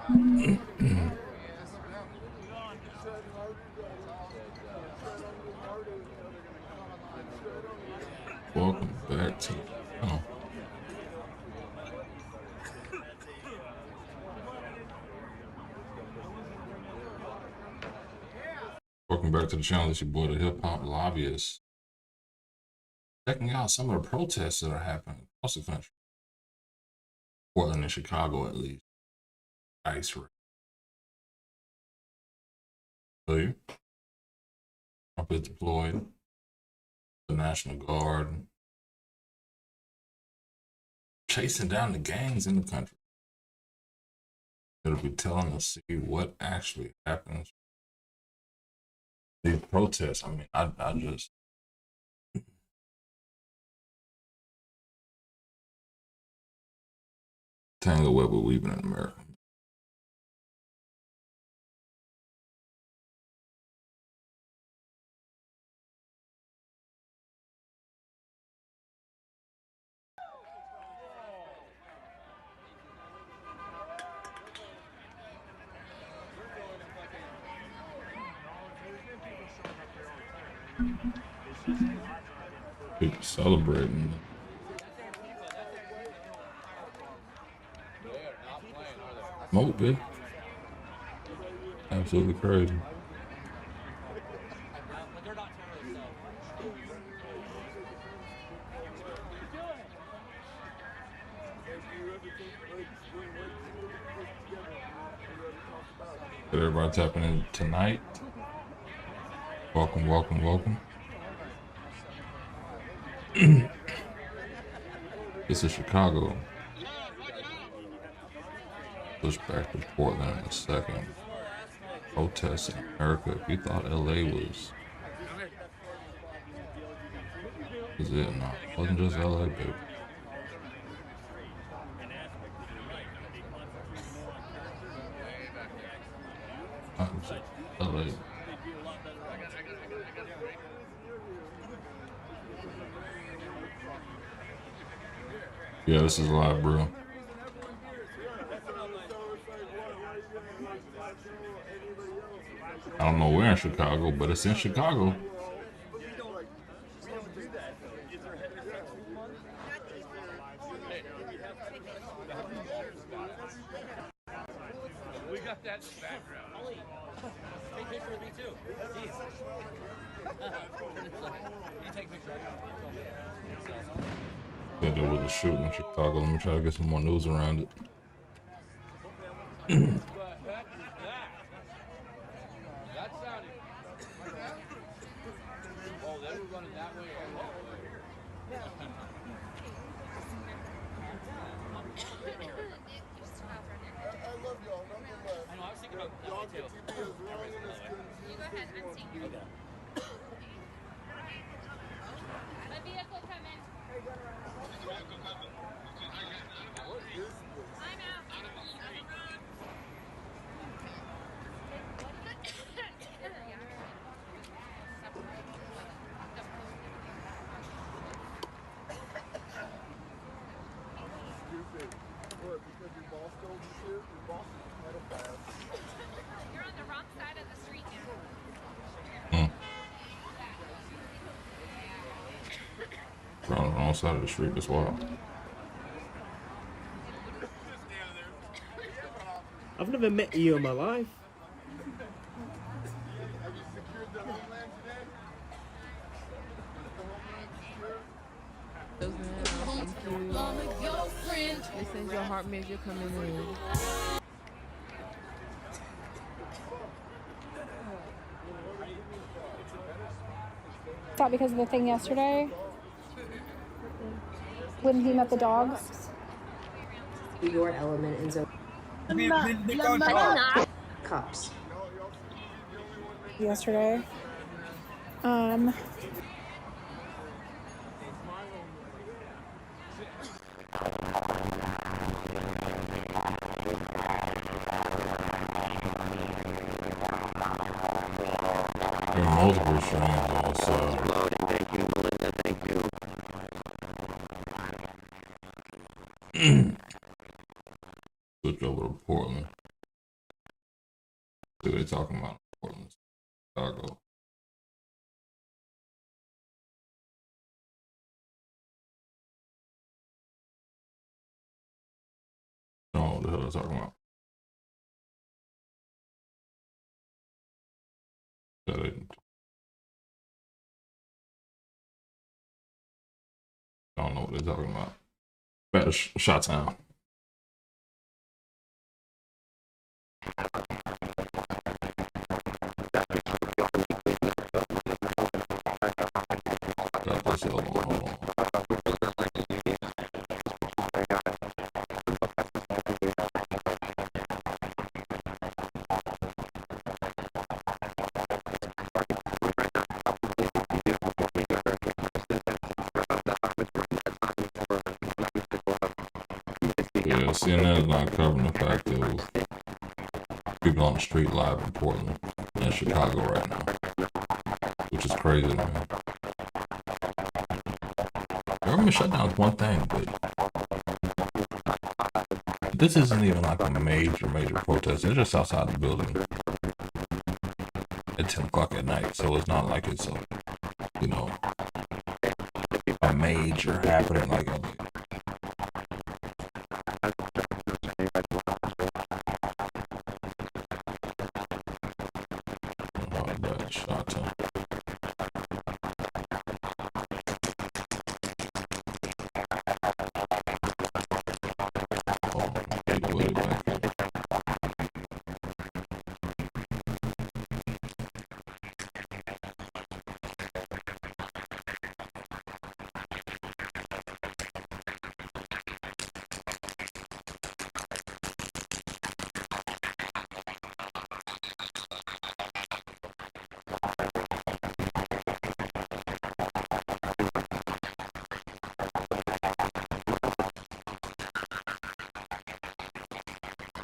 Welcome back to oh, welcome back to the channel. It's your boy, the Hip Hop Lobbyist, checking out some of the protests that are happening across the country. Portland and Chicago, at least. ICE raid. Trump is deployed. The National Guard chasing down the gangs in the country. It'll be telling us see what actually happens. These protests, I mean, I just tangle web we're weaving in America. People celebrating. Smoke, bitch. Absolutely crazy. But everybody tapping in tonight. Welcome, welcome, welcome. This is Chicago. Push back to Portland in a second. Protests in America. If you thought LA was it? No, it wasn't just LA, baby. LA. Yeah, this is live, bro. I don't know where in Chicago, but it's in Chicago. We got that in the background. Take picture with me too. You take picture. Yeah, there was a shooting in Chicago. Let me try to get some more news around it. Oh, they were running that way. I love y'all. I know, I was thinking about y'all too. You go ahead, I'm taking you. The vehicle coming. I'm out. You're on the wrong side of the street now. We're on the wrong side of the street as well. I've never met you in my life. This is your heart measure coming in. Is that because of the thing yesterday? When he met the dogs? Your element and so cups. Yesterday. There are multiple streams also. Thank you, Melinda. Thank you. Switch over to Portland. See what they talking about in Portland, Chicago. I don't know what the hell they're talking about. I don't know what they're talking about. Back to Shutdown. Got this, hold on. Yeah, CNN is not covering the fact that people on the street live in Portland and Chicago right now, which is crazy, man. Government shutdown is one thing, but this isn't even like a major protest. They're just outside the building at 10 o'clock at night, so it's not like it's a, you know, a major happening like a. Shutdown.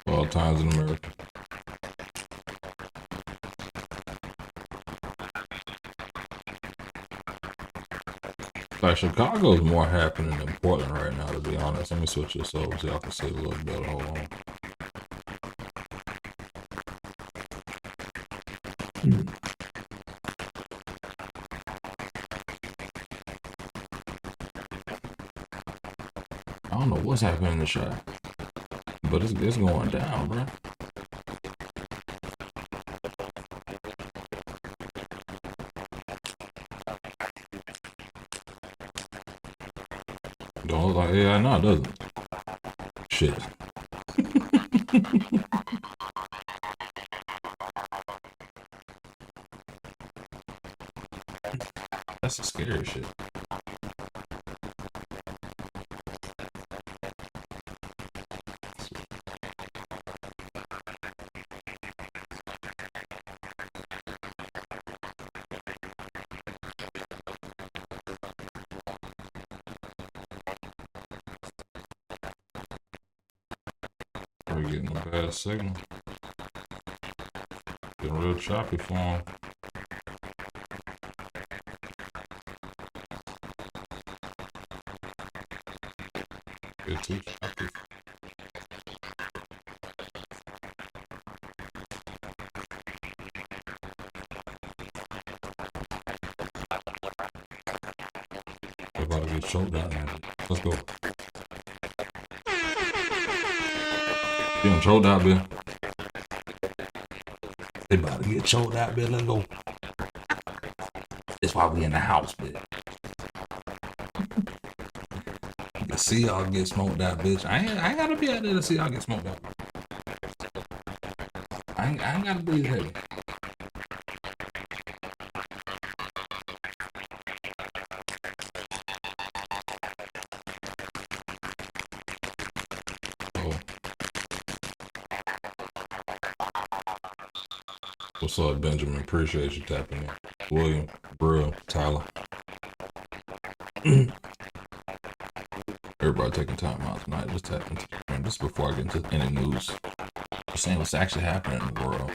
All times in America. Like Chicago's more happening than Portland right now, to be honest. Let me switch this over so y'all can see a little better. Hold on. I don't know what's happening in the shot, but it's going down, bro. Don't look like AI now, does it? Shit. That's the scary shit. We're getting a bad signal. Getting real choppy for him. Get too choppy. We're about to get choked out. Let's go. Getting choked out, Bill. They about to get choked out, Bill. Let's go. That's why we in the house, Bill. You can see y'all get smoked out, bitch. I ain't gotta be out there to see y'all get smoked out. I ain't gotta breathe heavy. What's up, Benjamin? Appreciate you tapping in. William, Brill, Tyler. Everybody taking time out tonight. Just tapping in. Just before I get into any news. Just saying what's actually happening in the world.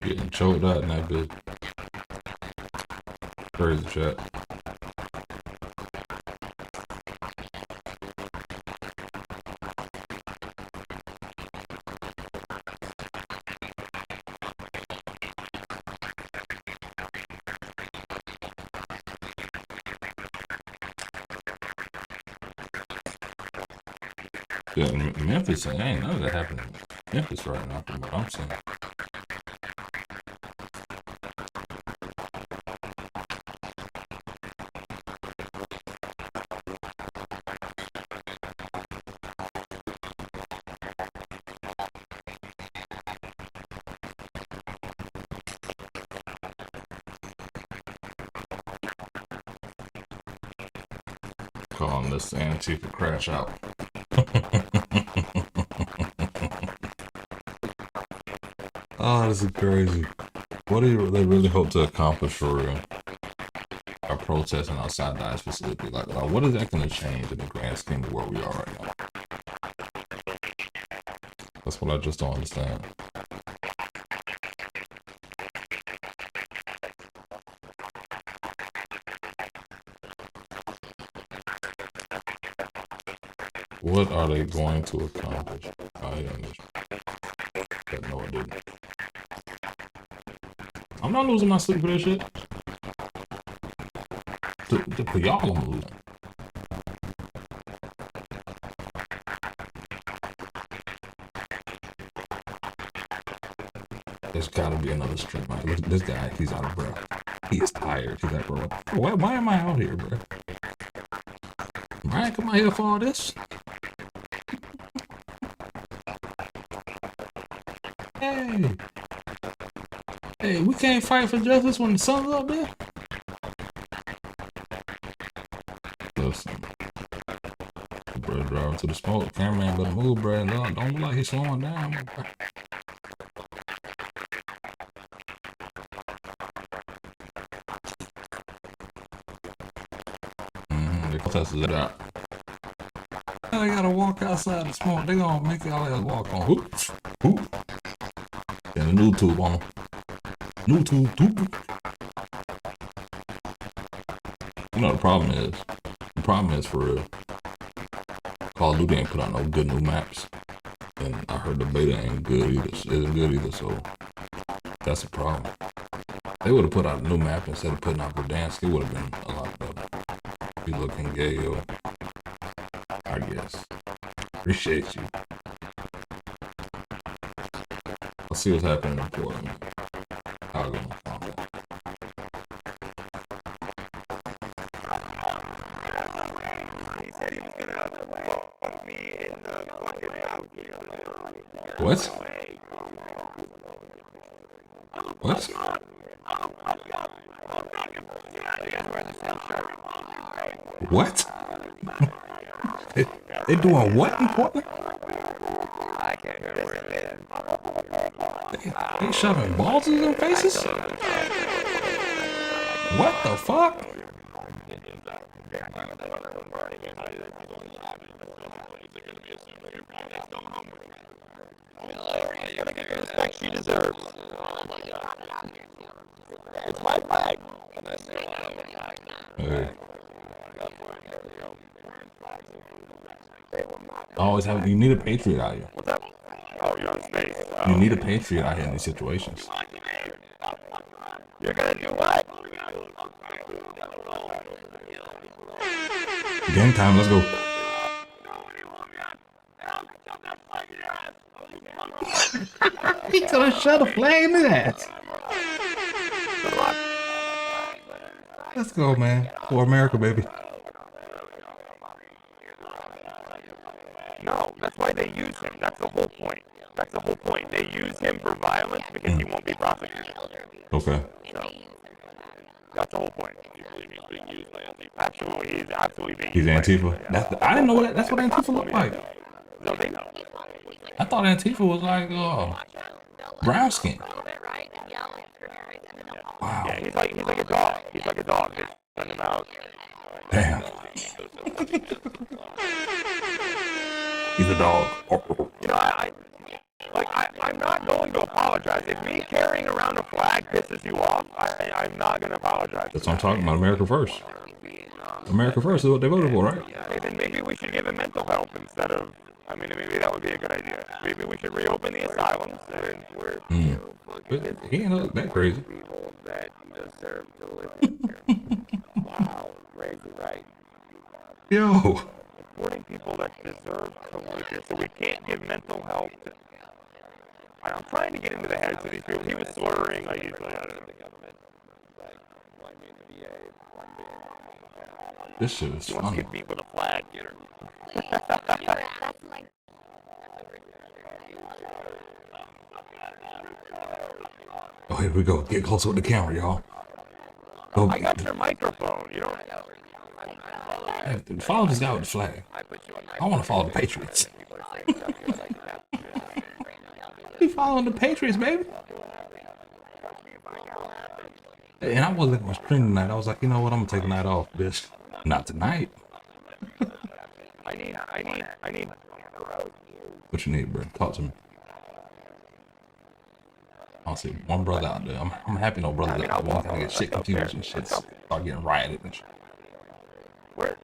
Getting choked out in that bitch. Crazy chat. Yeah, in Memphis, ain't none of that happening in Memphis right now from what I'm seeing. Calling this Antifa crash out. Oh, this is crazy. What do they really hope to accomplish for real? Are protesting outside the ICE facility? Like, what is that going to change in the grand scheme of where we are right now? That's what I just don't understand. What are they going to accomplish? I but no, I didn't. I'm not losing my sleep for this shit. For y'all, I'm losing. There's gotta be another stream. This guy, he's out of breath. He is tired. He's like, bro, why am I out here, bro? Brian, come out here for all this? Hey. Hey, we can't fight for justice when the sun's up there? Listen. Bro, driving to the smoke. Cameraman better move, bro. Don't look like he's slowing down, bro. The protesters are out. They gotta walk outside the smoke. They gonna make y'all else walk on. Whoop, whoop. And a new tube on them. New tube. You know the problem is? The problem is for real. Call of Duty ain't put out no good new maps. And I heard the beta ain't good either. Isn't good either, so that's the problem. They would have put out a new map instead of putting out Verdansk. It would have been a lot better. Be looking gay, yo. I guess. Appreciate you. I'll see what's happening in Portland. I'll go on combat. What? What? What? They doing what in Portland? They shoving balls in their faces? What the fuck? She deserves. It's my flag. Hey. Always have. You need a patriot out here. Oh, you're on space. You need a patriot out here in these situations. You're gonna do what? Game time. Let's go. He's gonna shove a flag in his ass. Let's go, man. For America, baby. No, that's why they use him. That's the whole point. That's the whole point. They use him for violence because he won't be prosecuted. Okay. So, that's the whole point. He believes he's being used by Antifa. Absolutely, he's absolutely being He's used by Antifa. I didn't know that. That's what Antifa looked like. No, they know. I thought Antifa was like brown skin. Wow. Yeah, he's like a dog. He's like a dog. They send him out. Damn. He's a dog. You know, I'm not going to apologize. If me carrying around a flag pisses you off, I'm not going to apologize. That's what I'm talking about. America first. America first is what they voted for, right? Hey, then maybe we should give him mental help instead of. I mean, maybe that would be a good idea. Maybe we should reopen the asylums and we're. But he ain't look that crazy. People that deserve to live here. Wow, crazy, right? Yo. Supporting people that deserve to live here, so we can't give mental help. I'm trying to get into the heads of these people. He was slurring. Like he's like, I don't know. This shit is He wants to funny. get beat with a flag. Get her. Oh, here we go. Get closer with the camera, y'all. Oh, I got your microphone. You know. hey, follow this guy with the flag. I want to follow the Patriots. We following the Patriots, baby. And I wasn't going to stream tonight. I was like, you know what? I'm going to take a night off, bitch. Not tonight. I need. What you need, bro? Talk to me. I see one brother out there. I'm happy no brother that one kind of get shit confused and shit. Start getting rioted and shit. Where?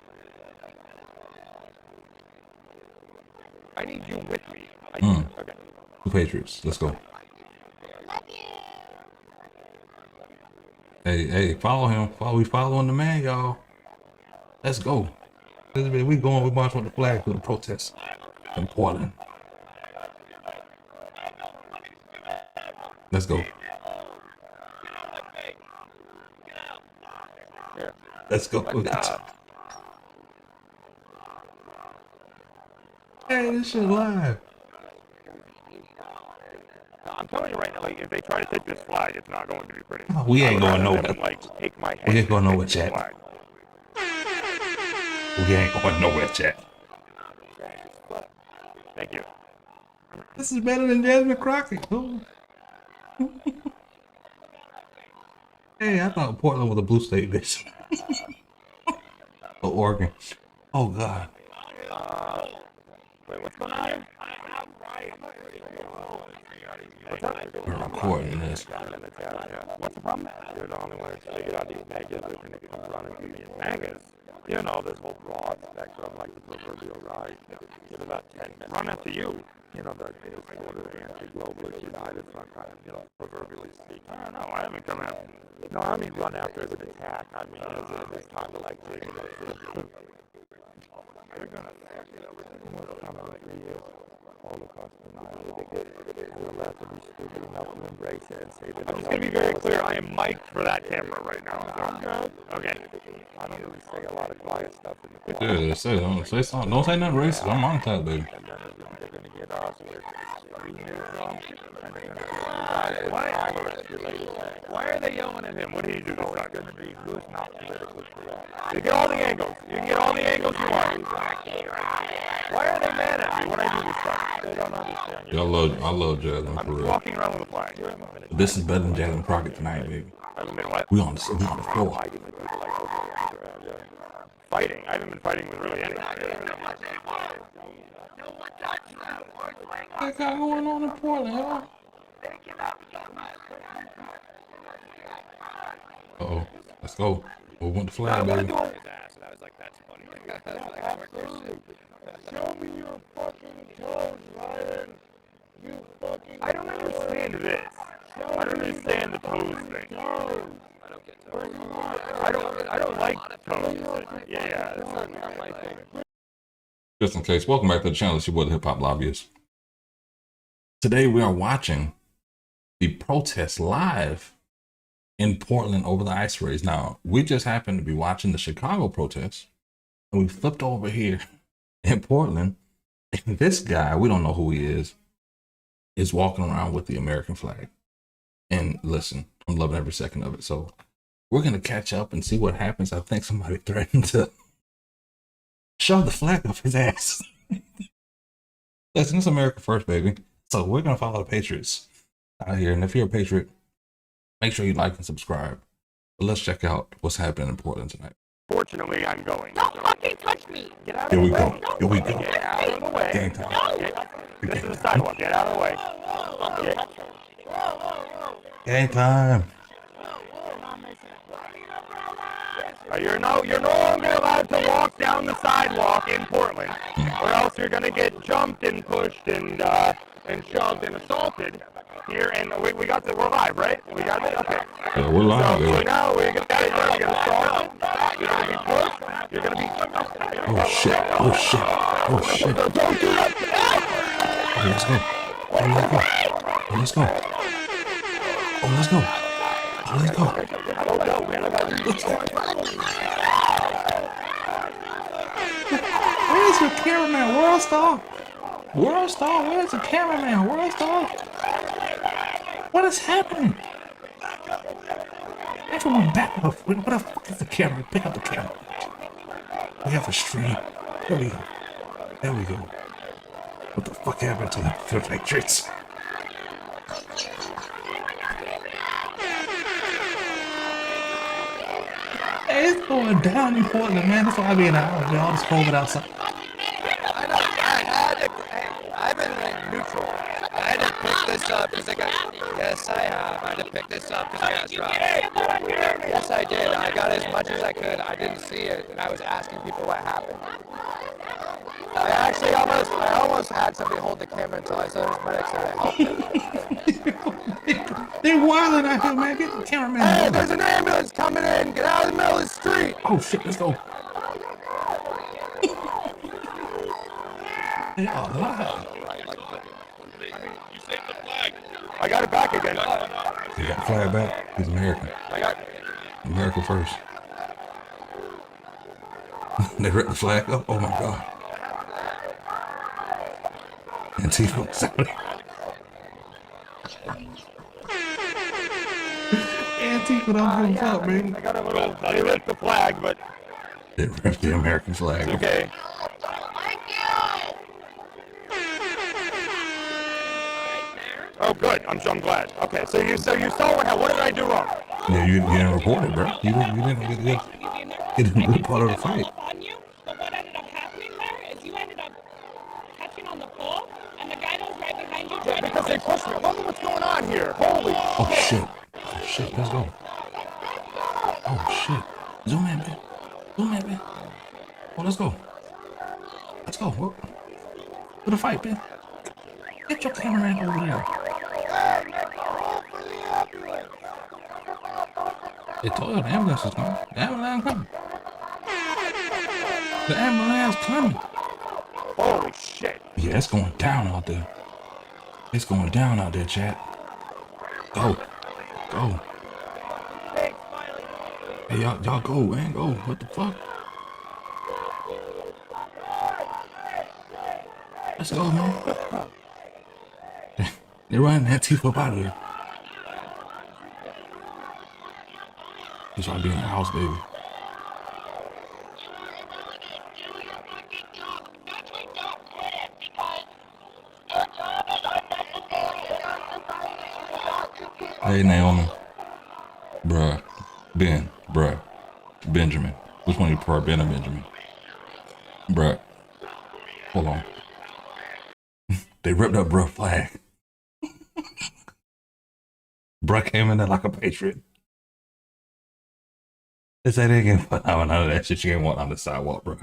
I need you with me. Okay. The Patriots. Let's go. Hey, follow him. We following the man, y'all. Let's go. We going. We marching with the flag for the protest in Portland. Let's go. Let's go. Hey, this shit live. I'm telling you right now, like, if they try to take this flag, it's not going to be pretty. Oh, we ain't going nowhere. Like, take my head. We ain't going nowhere, chat. We ain't going nowhere, chat. Thank you. This is better than Jasmine Crockett. Hey, I thought Portland was a blue state, bitch. Or Oregon. Oh, God. Wait, what's going on here? We're recording this. What's the problem? You're the only one who's figured out these megas are going to come running to me in megas. You know, this whole broad spectrum, like the proverbial ride. Give it about 10 minutes. Run after you. You know, the sort of anti-globalist United front, kind of, you know, proverbially speaking. I don't know, I haven't come after. No, I mean run after as an attack. I mean, it's time to, like, take it up. They're going to come out 3 years. Holocaust denial. We'll have to be stupid enough to embrace it and say that. I'm just going to be very clear. I am mic'd for that camera right now. So. Okay. I don't really say a lot of quiet stuff in the quiet. Yeah, say something. Don't say nothing racist. I'm on top, baby. And then they're going to get us with 3 years on. And they're going to why are they yelling at him? What did he do? It's going to be who's not politically correct. You get all the angles. You can get all the angles you want. Why are they mad at me when I do this stuff? They don't understand. I love Jasmine for I'm real. walking around with a flag. This is better than Jasmine Crockett tonight, baby. We on the floor. Fighting. I haven't been fighting with really anyone. What got going on in Portland, y'all? Uh-oh. Let's go. We want the flag, baby. I was like, that's funny. Show me your fucking toes, Ryan. You fucking. I don't understand this. I don't understand the toes thing. I don't get toes. I don't like toes. Yeah, that's not my thing. Just in case, welcome back to the channel. It's your boy, the Hip Hop Lobbyist. Today we are watching the protest live in Portland over the ice race. Now, we just happened to be watching the Chicago protest, and we flipped over here in Portland, and this guy, we don't know who he is walking around with the American flag. And listen, I'm loving every second of it. So we're going to catch up and see what happens. I think somebody threatened to shove the flag up his ass. Listen, it's America first, baby. So we're going to follow the Patriots out here. And if you're a Patriot, make sure you like and subscribe. But let's check out what's happening in Portland tonight. Fortunately, I'm going. Don't fucking touch me. Get out of Here the we way. go. Here we go. Get out of the way. Game time. This is the sidewalk. Get out of the way. shit. Game time. You're no longer allowed to walk down the sidewalk in Portland, or else you're gonna get jumped and pushed and shoved and assaulted. Here, and we're live, right? We got it. Okay. Yeah, we're live, So baby. now we're gonna get assaulted. You're gonna be pushed. You're gonna be. Oh shit! Oh shit! Oh shit! Oh, let's go! Oh, let's go! Oh, let's go! Oh, let's go! Oh, let's go! Where's your cameraman, World Star? World Star, where's the cameraman, World Star? What is happening? Everyone back up. What the fuck is the camera? Pick up the camera. We have a stream. There we go. There we go. What the fuck happened to the Patriots? Hey, it's going down in Portland, man. That's why I be in the house. All this COVID outside. I've been neutral. I had to pick this up because I got. Yes, I have. I had to pick this up because I got dropped. Yes, I did. I got as much as I could. I didn't see it, and I was asking people what happened. I almost had somebody hold the camera until I saw his medics and I helped him. They're wilding out here, man. Get the cameraman. Hey, there's an ambulance coming in. Get out of the middle of the street. Oh shit, let's go. They are live. You saved the flag. I got it back again. You got the flag back? He's American. I got it. America first. They ripped the flag up? Oh my god. Antifa, sorry. Antifa don't give a fuck, man. I got a little. They ripped the flag, but They ripped the American flag. okay. Oh, good. I'm glad. Okay, so you saw what did I do wrong? Yeah, you didn't report it, bro. You didn't get a part of the fight. On you, but what ended up happening there is you ended up catching on the pole, and the guy that was right behind you tried Because they pushed me. Look at what's going on here. Holy Oh shit. Oh shit, let's go. Oh shit. Zoom in, man. Zoom in, man. Oh, let's go. Let's go. For the fight, man. Get your cameraman over there. They told you the ambulance is coming. The ambulance coming. The ambulance coming. Holy shit. Yeah, it's going down out there. It's going down out there, chat. Go. Go. Hey, y'all go, man. Go. What the fuck? Let's go, man. They're running that Antifa up out of here. Just try to be in the house, baby. Hey, Naomi. Bruh. Benjamin. Which one you prefer, Ben or Benjamin? Bruh. Hold on. They ripped up bruh flag. Bruh came in there like a patriot. They say they ain't put none of that shit. You ain't want on the sidewalk, bro.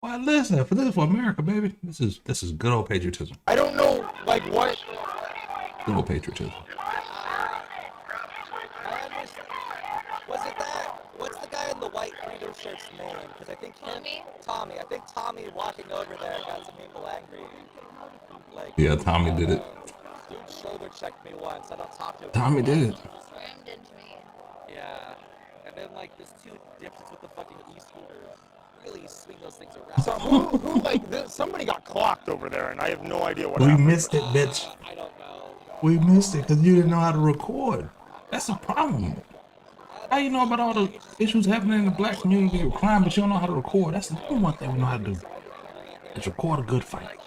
Well, listen, for this for America, baby. This is good old patriotism. I don't know, like what. Good old patriotism. Was it that? What's the guy in the white reader shirt's name? Because I think Tommy. I think Tommy walking over there got some people angry. Like, Yeah, Tommy did it. Dude shoulder checked me once. I don't talk to him. Tommy did it. slammed into me. Yeah. And then like this two dipshits with the fucking e-scooters really swing those things around. So who like this? Somebody got clocked over there, and I have no idea what We happened. missed it, bitch. I don't know. We missed it because you didn't know how to record. That's a problem. How you know about all the issues happening in the black community with crime, but you don't know how to record? That's the number one thing we know how to do. Is record a good fight.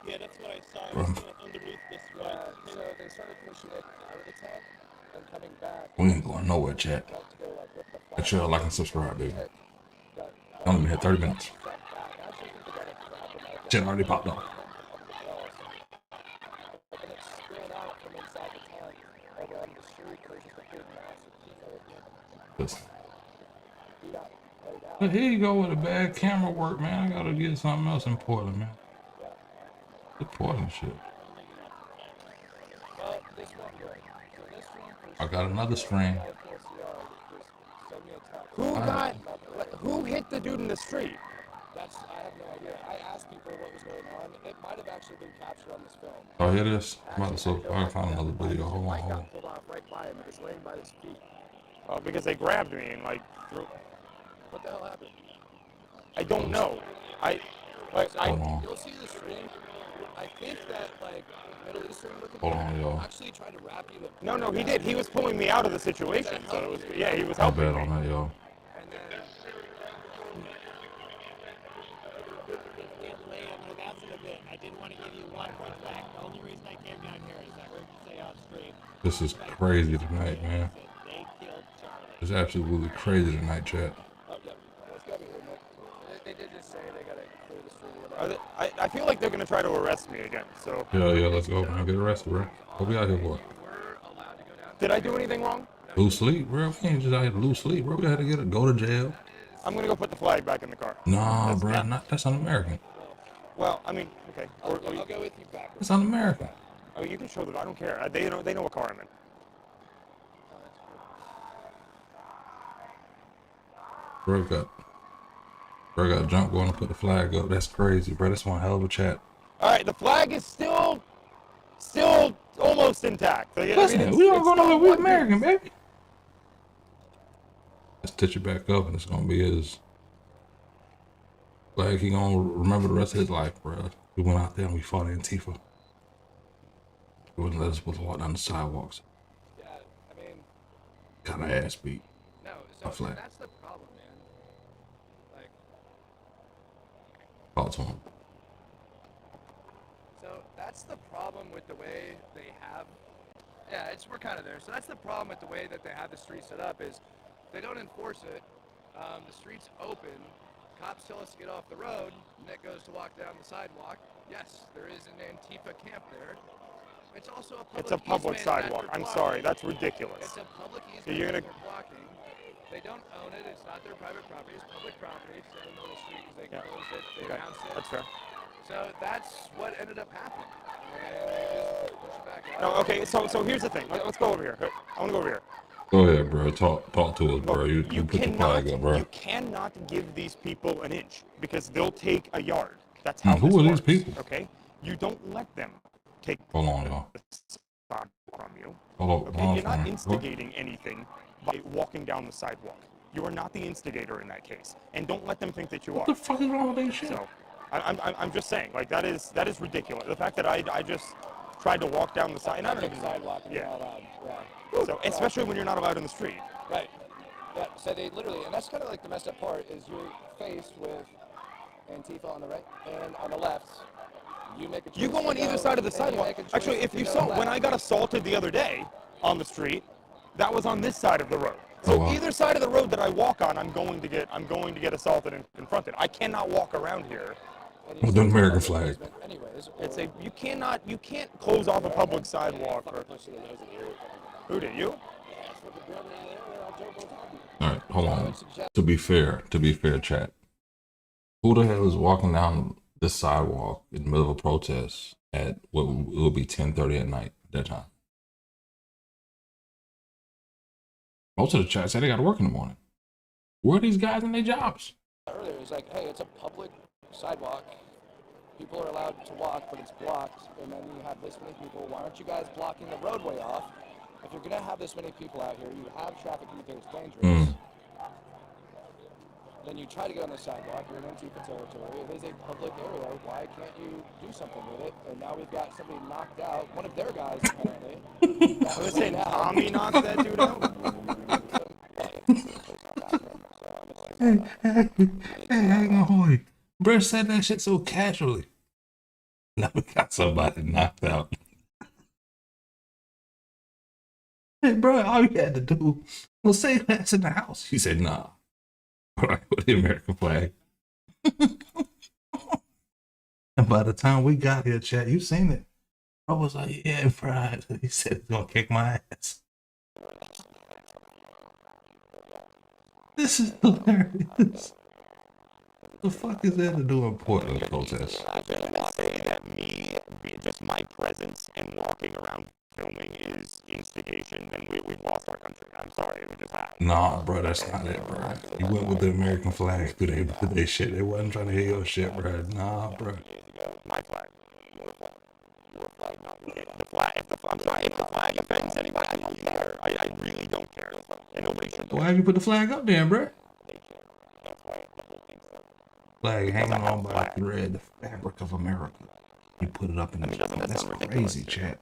Yeah, that's what I saw. Bro. Underneath this one. So they started pushing it out of the tent and coming back. We ain't going nowhere, chat. Make sure you like and subscribe, baby. Only been here 30 minutes. Shit already popped off. But here you go with a bad camera work, man. I gotta get something else important, man. Important shit. I got another stream. Who hit the dude in the street? I have no idea. I asked people what was going on. It might have actually been captured on this film. Oh, here it is. I'm about to so I found another video. Hold on, hold on. Pulled off right by him. He was laying by his feet. Oh, because they grabbed me and like threw. What the hell happened? I don't know. Hold on. You'll see the stream. I think that like Middle Eastern looking Hold on, y'all. actually tried to wrap you to. No, he did. He was pulling me out of the situation. So it was, yeah, he was My helping bad me. on that, y'all. And then I didn't want to give you one point back. The only reason I came down here is I heard you say on stream This is crazy tonight, man. they killed Charlie. It's absolutely crazy tonight, chat. oh yeah, it's gotta be here, Nick. They did just say they gotta clear the stream. I feel like they're gonna try to arrest me again. So Yeah, let's go, man. Get arrested, bro. What we out here for? did I do anything wrong? Lose sleep, bro. We ain't just out here to lose sleep, bro. We had to go to jail. I'm gonna go put the flag back in the car. Nah, bro. That's un-American. Well, I mean, okay. I'll go with you back. That's un-American. Oh, you can show them. I don't care. They know what car I'm in. Bro got jump going to put the flag up. That's crazy, bro. That's one hell of a chat. All right, the flag is still almost intact. So, yeah, Listen, we don't go nowhere. We're American, baby. Let's stitch it back up, and it's gonna be his. Like he gonna remember the rest of his life, bro. We went out there and we fought Antifa. He wouldn't let us walk down the sidewalks. Yeah, I mean, Got my ass beat. no. My So flag. that's the problem, man. Like, Talk to him. so that's the problem with the way they have. Yeah, we're kind of there. So that's the problem with the way that they have the street set up is they don't enforce it. The street's open. Cops tell us to get off the road. Nick goes to walk down the sidewalk. Yes, there is an Antifa camp there. It's also a public It's a public easement that sidewalk. they're I'm blocking. sorry, that's ridiculous. It's a public easement So you're that gonna- they're blocking. They don't own it. It's not their private property. It's public property. It's in the middle of the street because they Yeah. closed it. They Okay, announced it. that's fair. So that's what ended up happening. And they just pushed it back. No, okay. So here's the thing. Let's go over here. I want to go over here. Go ahead, bro. Talk to us, bro. You put the flag up, bro. You cannot give these people an inch because they'll take a yard. That's how Who this are these works, people? Okay, you don't let them take Hold on, y'all. the spot from you. Hold Okay, on. you're not instigating anything by walking down the sidewalk. You are not the instigator in that case, and don't let them think that you are. What the fuck is wrong with that shit? So, I'm just saying, like that is ridiculous. The fact that I just tried to walk down the side, and I don't even sidewalk. And Yeah. All that. Yeah. So especially when you're not allowed in the street. Right. Yeah. So they literally, and that's kind of like the messed up part is you're faced with Antifa on the right and on the left. You make a choice You go on to either side of the and you sidewalk. make a choice Actually, if to you go saw left. when I got assaulted the other day on the street, that was on this side of the road. So Oh, wow. either side of the road that I walk on, I'm going to get assaulted and confronted. I cannot walk around here. And you With the still American have flag. easement anyways, It's a you can't close off a public sidewalk for. Who did you? All right, hold on. To be fair, chat. Who the hell is walking down this sidewalk in the middle of a protest at what will be 10:30 at night at that time? Most of the chat say they got to work in the morning. Where are these guys in their jobs? earlier, it's like, hey, it's a public sidewalk. People are allowed to walk, but it's blocked. And then you have this many people. Why aren't you guys blocking the roadway off? If you're going to have this many people out here, you have traffic you think it's dangerous. Then you try to get on the sidewalk. You're in Antifa territory. It is a public area. Why can't you do something with it? And now we've got somebody knocked out. One of their guys, apparently. I was saying Tommy knocked that dude out. Hey, hang on. Bro said that shit so casually. Now we got somebody knocked out. Hey, bro, all you had to do was say that's in the house. He said, nah. All right, with the American flag. And by the time we got here, chat, you seen it. I was like, yeah, bro. He said he's gonna kick my ass. This is hilarious. The fuck is that to do in Portland protest? I say that just my presence and walking around filming is instigation, then we've lost our country. I'm sorry, we just have. Nah, bro, that's not it, bro. You went with the American flag through their shit. They wasn't trying to hear your shit, bro. Nah, bro. My flag. Your flag, not the flag. I'm sorry, if the flag offends anybody, I don't care. I really don't care. And nobody should. Why have you put the flag up there, bro? They care. That's why the whole thing's up. Flag hanging on by a thread, the fabric of America. You put it up in the That's crazy, chat.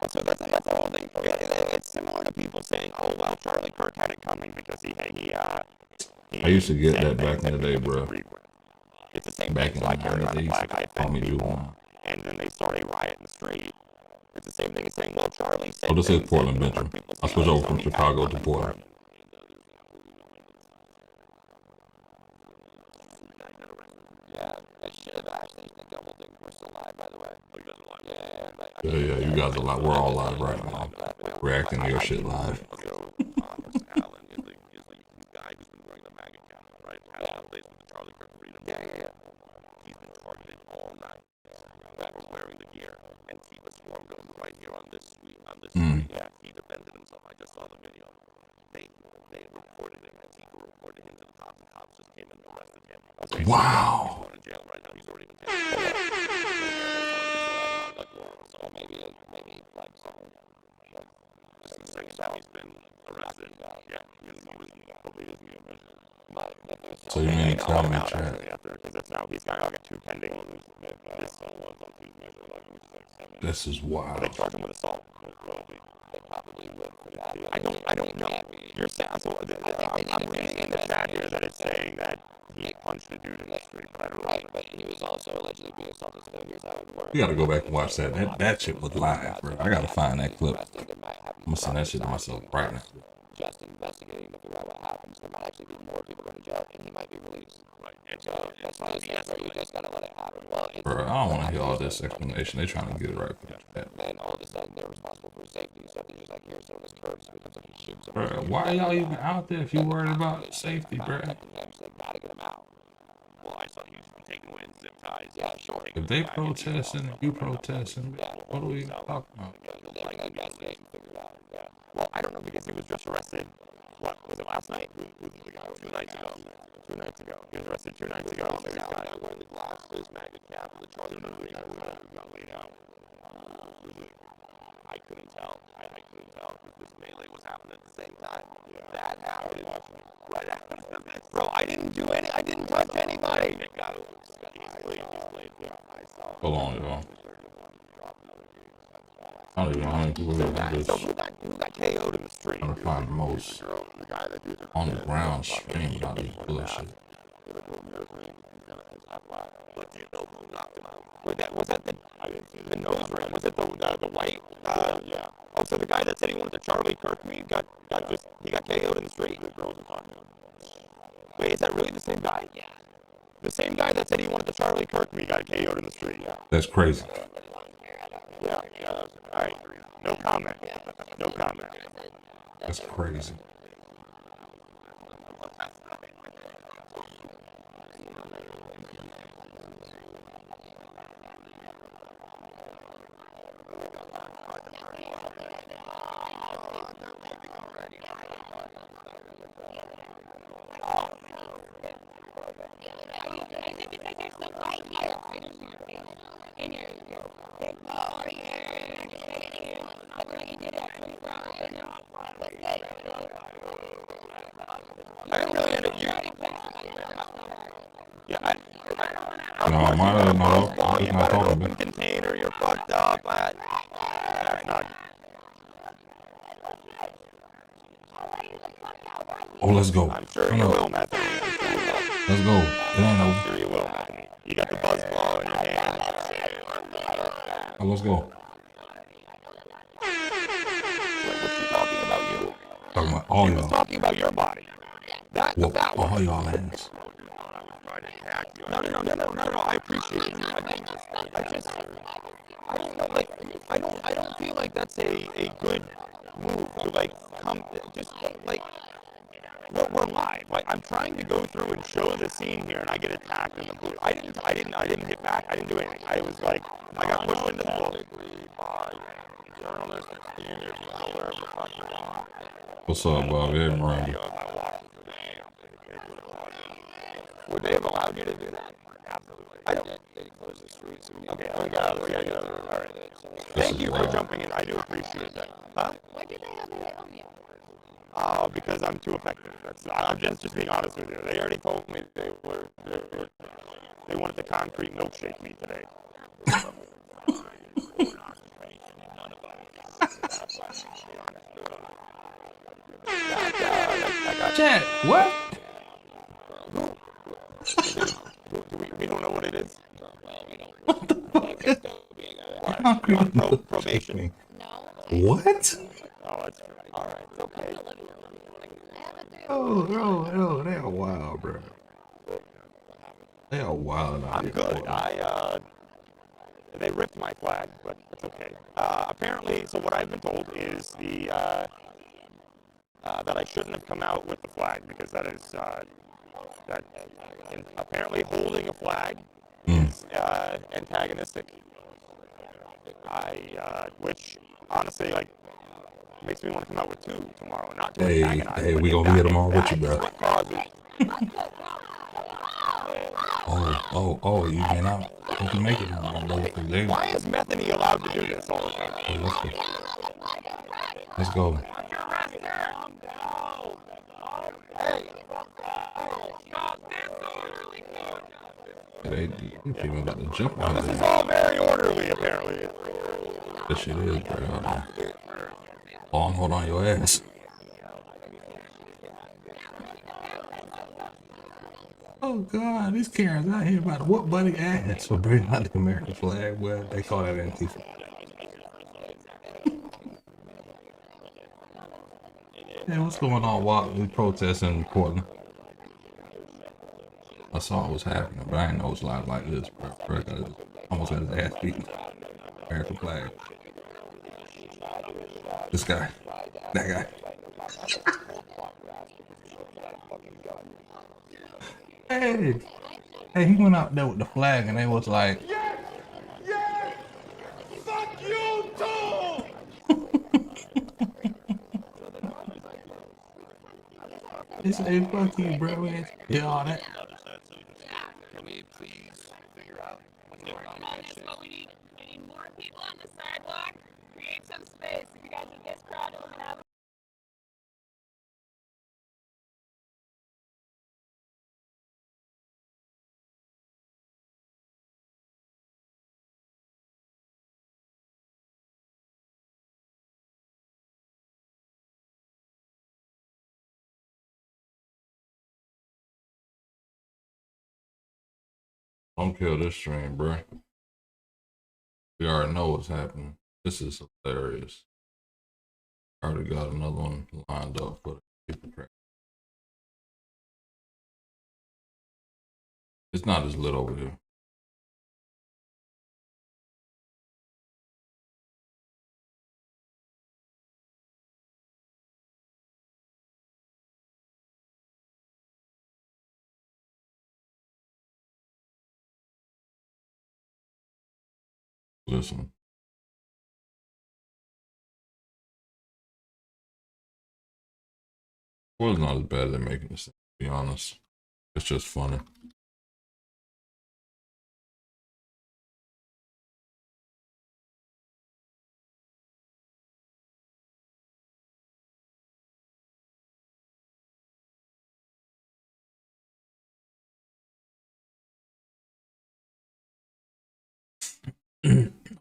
So that's the whole thing. It's similar to people saying, "Oh well, Charlie Kirk had it coming because he I used to get that back in the day, bro. It's the same back thing. in So I the carry around a 90s. flag. I Call offend me people, Juvenile. and then they start a riot in the street. It's the same thing as saying, "Well, Charlie said." Oh, this is things Portland, that Benjamin. people I say, switched "Oh, over so from he had Chicago it to coming for Portland. him." Yeah, I should have actually the double thing. We're still live, by the way. Oh, you guys are live. Yeah, you guys are live. We're all live right now. Reacting to your shit live. So, Alan is the guy who's been wearing the MAGA cap, right? Has days with the Charlie Kirk Freedom. Yeah. He's been targeted all night. That was wearing the gear, and Tifa swarmed him right here on this street. Yeah, he defended himself. I just saw the video. They reported him, and Tifa reported him to the cops. The cops just came and arrested him. Wow. He's going to jail right now. He's already been jailed. So maybe like some. Just the second time he's been arrested. Yeah, he was hopefully he doesn't get arrested. So you mean to tell me, chat? Because that's now he's got two pending. This is wild. They charge him with assault. They probably would. I don't know. You're saying so. I'm reading in the chat here that it's saying that he punched a dude in the street, but I don't know. Right, but he was also allegedly being assaulted. So here's how it works. You gotta go back and watch that. That shit was live, bro. I gotta find that clip. I'm gonna send that shit to myself right now. Just investigating to figure out what happens. There might actually be more people going to jail, and he might be released. Right. And so that's why you just gotta let it happen. Well, bro, I don't want to hear all this explanation. They trying to get it right for the chat. Then all of a sudden they're responsible for safety. So they're just like, here's some of his curves. Becomes like he shoots him. Bro, why are y'all even out there if you worried about safety, bro? They gotta get him out. Well, I saw he was taking away his zip ties. Yeah, sure. If they protesting and you protesting, what are we talking about? Well, I don't know because he was just arrested. What was it last night? Who was the guy? 2 nights ago. 2 nights ago. He was arrested 2 nights ago. So he's got wearing the glasses, MAGA cap, and the Charlie got laid out. I couldn't tell. I couldn't tell because this melee was happening at the same time. That happened right after. Bro, I didn't do any. I didn't touch anybody. Hold on, y'all. I don't even know how many people are doing this. Who got KO'd in the street? I'm trying to find the most on the ground streaming all this bullshit. But do you know who knocked him out? Was that the nose ring? Was it the white? Yeah. Oh, so the guy that said he wanted to Charlie Kirk me got KO'd in the street. Wait, is that really the same guy? Yeah. The same guy that said he wanted to Charlie Kirk me got KO'd in the street. Yeah. That's crazy. Yeah. All right. No comment. No comment. That's crazy. Container, you're fucked up. Oh, let's go. I'm sure you will, Matthew. Let's go. It ain't over. I'm sure you will. You got the buzz ball in your hand. Oh, let's go. Was she talking about you? Talking about all y'all. She was y'all. talking about your body. Whoop all y'all ass. try to attack you. No. I appreciate you. I don't know, like, I don't feel like that's a good move to, like, come, just, like, we're live. Like, I'm trying to go through and show the scene here, and I get attacked in the booth. I didn't hit back. I didn't do anything. I was like, I got pushed into the booth. By journalists and standards, wherever the fuck you are. What's up, Bobby? Hey, Miranda. Would they have allowed you to do that? Absolutely. I don't. They close the streets. Okay, we got it. All right. Thank you for jumping in. I do appreciate that. Huh? Why did they have to film you? Because I'm too effective. I'm just being honest with you. They already told me they wanted the concrete milkshake me today. Chat, what? We don't know what it is. What the fuck? Probation. What? Oh, that's all right. Okay. Oh, they are wild, bro. They are wild out I'm here. good. They ripped my flag, but it's okay. Apparently, so what I've been told is that I shouldn't have come out with the flag because that is apparently holding a flag is antagonistic. Which honestly, like, makes me want to come out with two tomorrow, not to antagonize. Hey, we gonna get them all with you, bro. Oh, you may not. You can make it now, brother. Why is Methany allowed to do this all the time? Hey, let's go. They people about to jump on This is all very orderly, apparently. This shit is, bro. Long hold on your ass. Oh God, these Karens out here about to whoop buddy ass for bringing out the American flag. Well, they call that Antifa. Hey, what's going on while we protesting in Portland? I saw what was happening, but I didn't know it was live like this, bro. Almost got his ass beaten. American flag. This guy. That guy. Hey, he went out there with the flag and they was like, Yes! Fuck you too! they said, fuck you, bro. Yeah, all that. Can we please figure out what's We're working on this, but we need more people on the sidewalk. Create some space. If you guys are this crowded, we're gonna have Don't kill this stream, bro. We already know what's happening. This is hilarious. I already got another one lined up for the people crap. It's not as lit over here. Listen. Well, it's not as bad as they're making this, to be honest. It's just funny.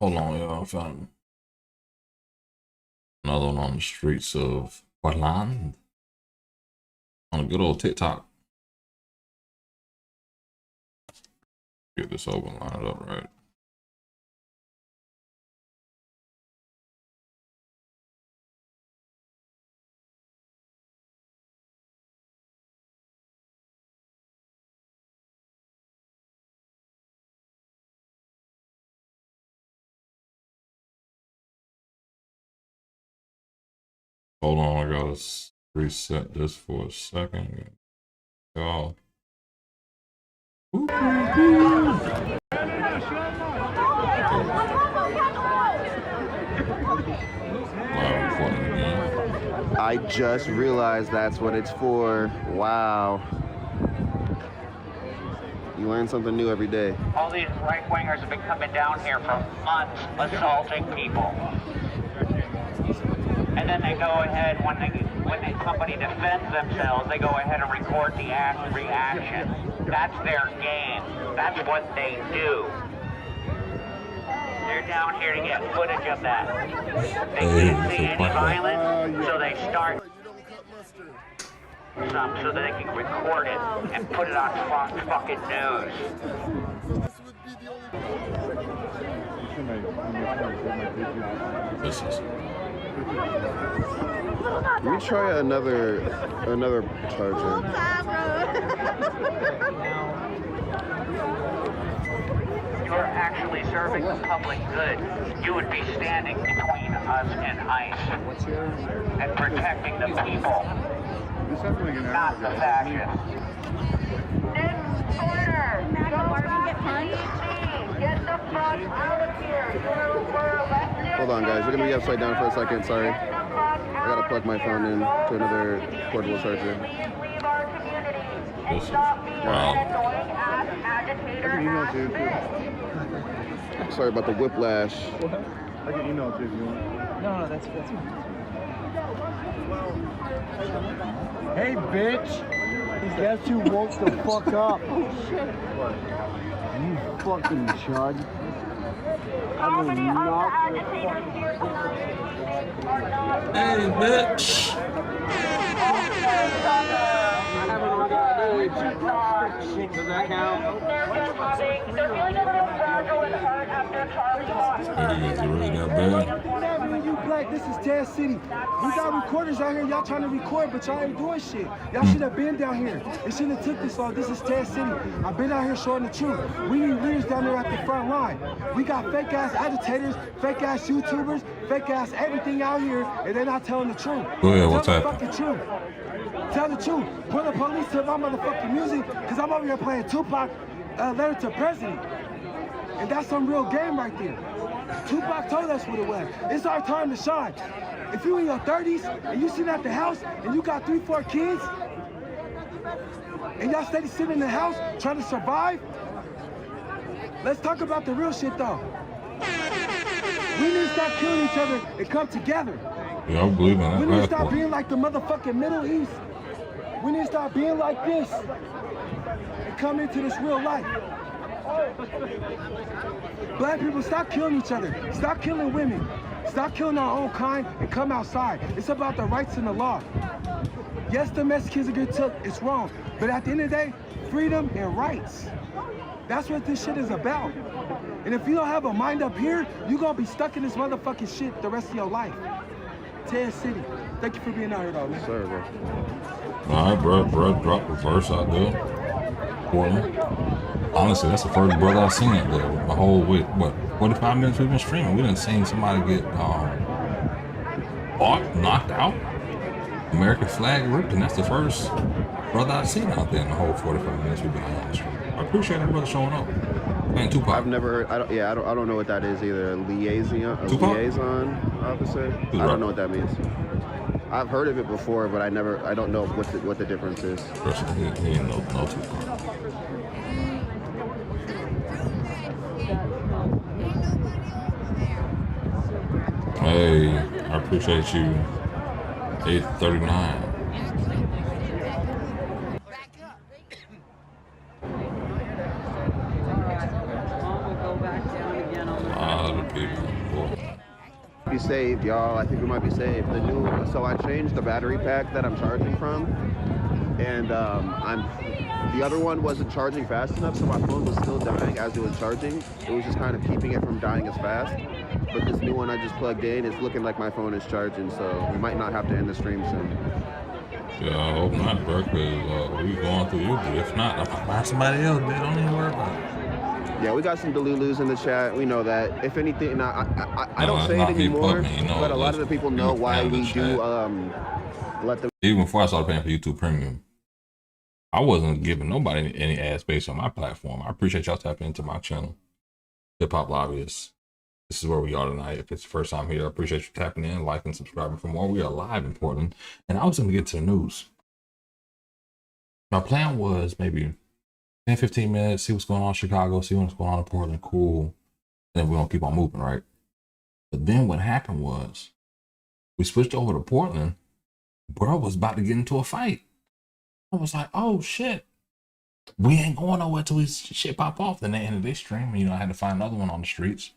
Hold on, y'all. I found another one on the streets of Portland. On a good old TikTok. Get this over and line it up right. Hold on, I gotta reset this for a second. Y'all. I just realized that's what it's for. Wow. You learn something new every day. All these right-wingers have been coming down here for months assaulting people. And then they go ahead, when somebody defends themselves, they go ahead and record the reaction. That's their game. That's what they do. They're down here to get footage of that. They can't see any violence, so they start some so that they can record it and put it on Fox fucking news. Can we try another charger? You're actually serving the public good. You would be standing between us and ICE and protecting the people, not the fascists. Next order. Get the fuck out of here. Hold on, guys. We're gonna be upside down for a second. Sorry. I gotta plug my phone in to another portable charger. This is wow. Sorry about the whiplash. I can email it to you if you want. No, that's fine. Hey, bitch! These guys too woke the fuck up. Oh, shit. You fucking chud. I will not. Hey, bitch! Does that count? They're feeling a little fragile and hurt after Charlie lost. You black, this is Taz City. We got recorders out here, y'all trying to record, but y'all ain't doing shit. Y'all should have been down here. It shouldn't have took this long. This is Taz City. I've been out here showing the truth. We need leaders down there at the front line. We got fake ass agitators, fake ass YouTubers, fake ass everything out here, and they're not telling the truth. Go ahead, what's Tell the fucking truth. Tell the truth. Put the police to my motherfucking music, because I'm over here playing Tupac, Letter to President. And that's some real game right there. Tupac told us what it was. It's our time to shine. If you in your 30s and you sitting at the house and you got 3-4 kids, and y'all steady sitting in the house trying to survive, let's talk about the real shit though. We need to stop killing each other and come together. Yeah, I believe in that. We need to stop being like the motherfucking Middle East. We need to stop being like this and come into this real life. Black people, stop killing each other. Stop killing women. Stop killing our own kind and come outside. It's about the rights and the law. Yes, the Mexicans are getting took. It's wrong. But at the end of the day, freedom and rights. That's what this shit is about. And if you don't have a mind up here, you're going to be stuck in this motherfucking shit the rest of your life. Taz City. Thank you for being out here, though, man. Sorry, bro. All right, bro. Drop the verse out there for me. Honestly, that's the first brother I've seen out there. The whole, what, 45 minutes we've been streaming. We done seen somebody get knocked out, American flag ripped, and that's the first brother I've seen out there in the whole 45 minutes we've been on the stream. I appreciate that brother showing up. Man, Tupac. I've never heard. I don't know what that is either. A liaison officer. I don't know what that means. I've heard of it before, but I don't know what the difference is. He ain't no Tupac. Hey, I appreciate you. 839. Be saved, y'all. I think we might be saved. So I changed the battery pack that I'm charging from, and the other one wasn't charging fast enough, so my phone was still dying as it was charging. It was just kind of keeping it from dying as fast. But this new one I just plugged in, it's looking like my phone is charging, so we might not have to end the stream soon. Yeah, I hope not, bro, because we going through you. But if not, I'll find somebody else, man. Don't even worry about it. Yeah, we got some Delulus in the chat. We know that. If anything, I No, don't it's say it not me anymore, pumping, you know, but a lot of the listen, people you know a why fan of the we do chat. let them. Even before I started paying for YouTube Premium, I wasn't giving nobody any ad space on my platform. I appreciate y'all tapping into my channel, Hip Hop Lobbyists. This is where we are tonight. If it's the first time here, I appreciate you tapping in, liking, subscribing for more. We are live in Portland, and I was going to get to the news. My plan was maybe 10, 15 minutes, see what's going on in Chicago, see what's going on in Portland, cool. Then we're going to keep on moving, right? But then what happened was we switched over to Portland. Bro was about to get into a fight. I was like, oh, shit. We ain't going nowhere till his shit pop off. Then they ended their stream. You know, I had to find another one on the streets.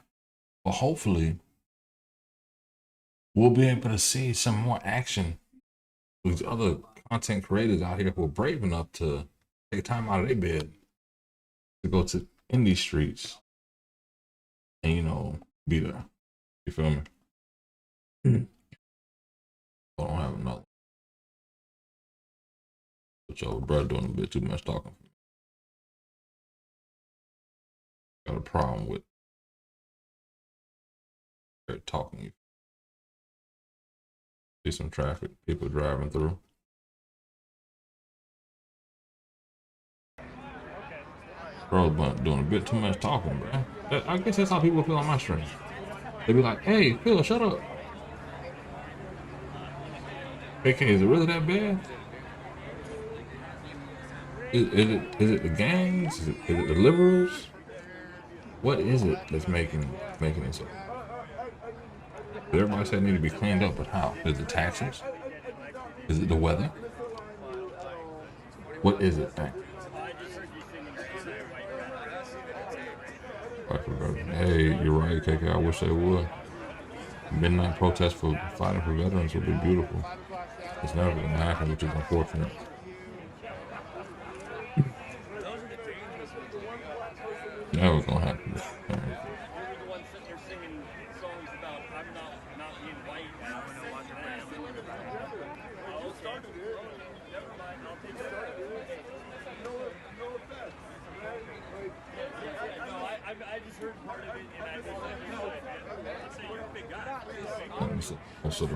But hopefully, we'll be able to see some more action with other content creators out here who are brave enough to take time out of their bed to go to in these streets and, you know, be there. You feel me? I don't have another. But your brother doing a bit too much talking. Got a problem with talking. See some traffic, people driving through. Bro, but doing a bit too much talking, bro. I guess that's how people feel on my stream. They be like, "Hey, Phil, shut up." AK, is it really that bad? Is it the gangs? Is it the liberals? What is it that's making it so? Everybody said it need to be cleaned up, but how? Is it taxes? Is it the weather? What is it? Hey, you're right, KK. I wish they would. Midnight protest for fighting for veterans would be beautiful. It's never going to happen, which is unfortunate. Never going to happen. I just heard part of it, and I just say you're a big guy. Let me see. Also, And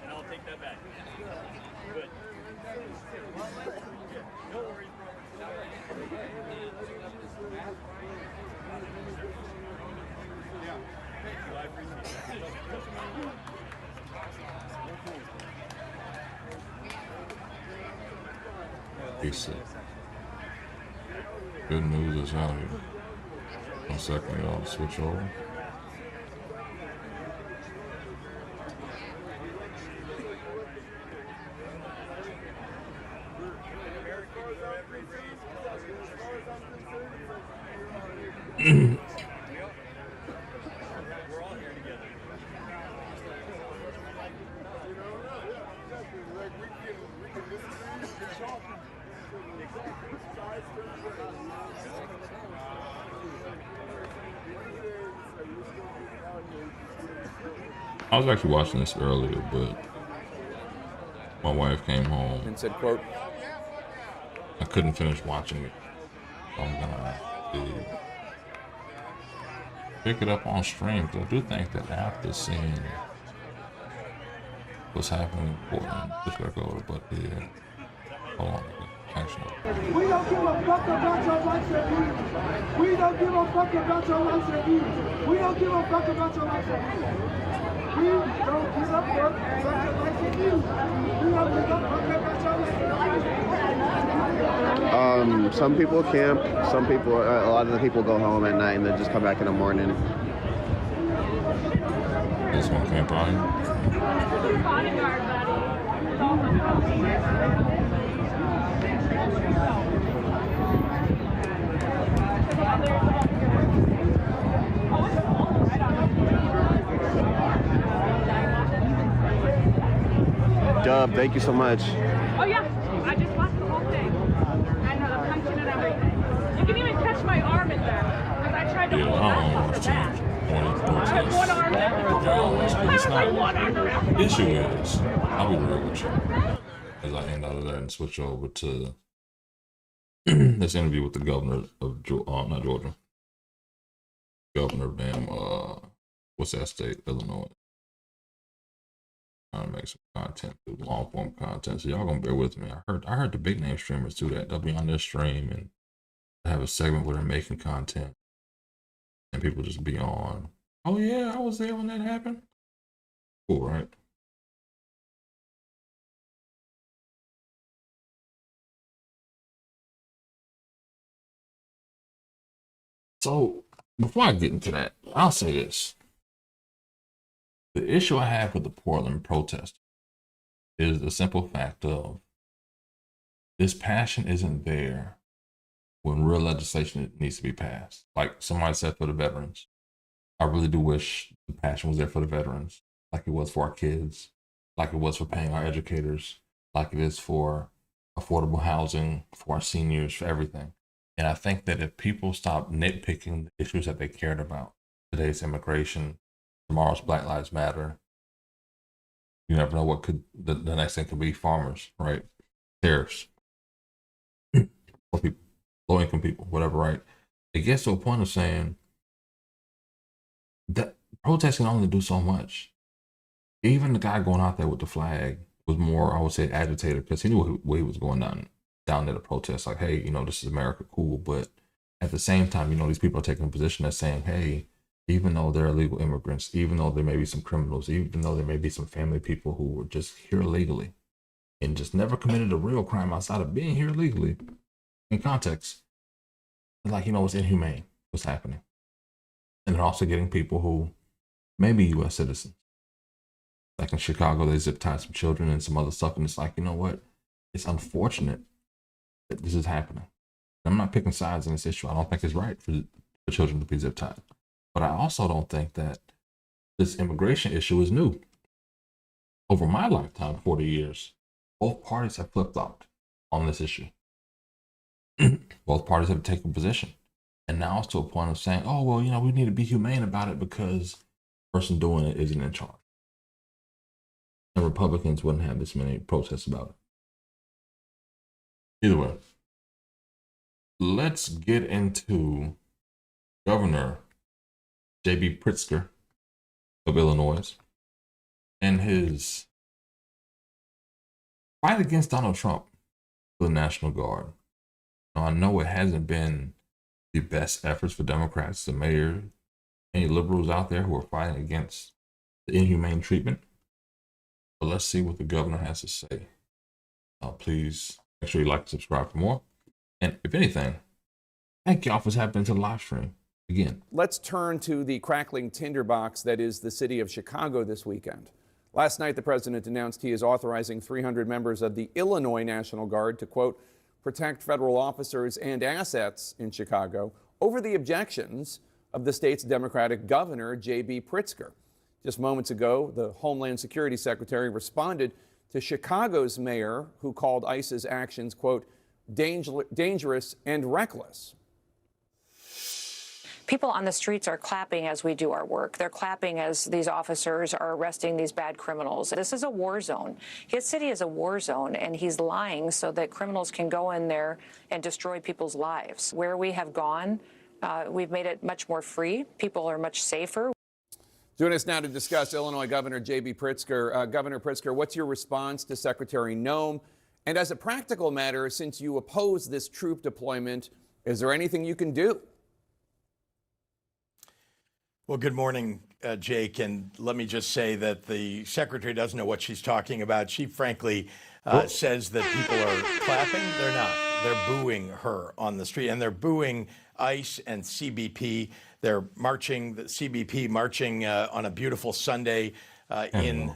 I'll take that back. Good. No worries, bro. Yeah. Thank you. I appreciate it. Peace. Good news is out here. 1 second, y'all. Switch over. I was actually watching this earlier, but my wife came home and said, quote, I couldn't finish watching it. So I'm gonna pick it up on stream, because I do think that after seeing what's happening in Portland, just gotta go to but yeah. Hold on. Actually. We don't give a fuck about your rights and views. We don't give a fuck about your rights and views. We don't give a fuck about your rights and views. We don't give a fuck about your rights and views. We don't give a fuck about your rights and views. Some people camp. Some people, a lot of the people go home at night and then just come back in the morning. This one camp out Dub, thank you so much. Oh yeah, I just watched the whole thing. And punching and everything. You can even catch my arm in there. Because I tried to hold back off the back. I have one arm there. It's not. The issue is, I'll be real with you. as I end out of that and switch over to this interview with the governor of not Georgia, governor of damn what's that state? Illinois. Trying to make some content, long form content. So y'all gonna bear with me. I heard the big name streamers do that. They'll be on their stream and have a segment where they're making content, and people just be on. Oh yeah, I was there when that happened. Cool, right? So before I get into that, I'll say this. The issue I have with the Portland protest is the simple fact of this passion isn't there when real legislation needs to be passed. Like somebody said for the veterans, I really do wish the passion was there for the veterans, like it was for our kids, like it was for paying our educators, like it is for affordable housing, for our seniors, for everything. And I think that if people stop nitpicking the issues that they cared about, today's immigration, tomorrow's Black Lives Matter, you never know what could the next thing could be. Farmers, right? Tariffs, or people, low-income people, whatever, right? It gets to a point of saying that protest can only do so much. Even the guy going out there with the flag was more, I would say, agitated because he knew where he was going down there to protest. Like, hey, this is America, cool. But at the same time, these people are taking a position that's saying, hey, even though they're illegal immigrants, even though there may be some criminals, even though there may be some family people who were just here illegally and just never committed a real crime outside of being here illegally, in context, like, it's inhumane what's happening. And they're also getting people who may be U.S. citizens. Like in Chicago, they zip tied some children and some other stuff. And it's like, you know what? It's unfortunate that this is happening. I'm not picking sides in this issue. I don't think it's right for children to be zip tied. But I also don't think that this immigration issue is new. Over my lifetime, 40 years, both parties have flip-flopped on this issue. Both parties have taken a position. And now it's to a point of saying, oh, well, we need to be humane about it because the person doing it isn't in charge. And Republicans wouldn't have this many protests about it. Either way, let's get into Governor J.B. Pritzker of Illinois and his fight against Donald Trump for the National Guard. Now, I know it hasn't been the best efforts for Democrats, the mayor, any liberals out there who are fighting against the inhumane treatment. But let's see what the governor has to say. Please make sure you like and subscribe for more. And if anything, thank y'all for tapping into the live stream again. Let's turn to the crackling tinderbox that is the city of Chicago this weekend. Last night, the president announced he is authorizing 300 members of the Illinois National Guard to, quote, protect federal officers and assets in Chicago over the objections of the state's Democratic governor, J.B. Pritzker. Just moments ago, the Homeland Security Secretary responded to Chicago's mayor, who called ICE's actions, quote, dangerous and reckless. People on the streets are clapping as we do our work. They're clapping as these officers are arresting these bad criminals. This is a war zone. His city is a war zone, and he's lying so that criminals can go in there and destroy people's lives. Where we have gone, we've made it much more free. People are much safer. Joining us now to discuss Illinois Governor J.B. Pritzker. Governor Pritzker, what's your response to Secretary Noem? And as a practical matter, since you oppose this troop deployment, is there anything you can do? Well, good morning, Jake. And let me just say that the secretary doesn't know what she's talking about. She frankly says that people are clapping. They're not. They're booing her on the street, and they're booing ICE and CBP. They're marching, the CBP marching on a beautiful Sunday in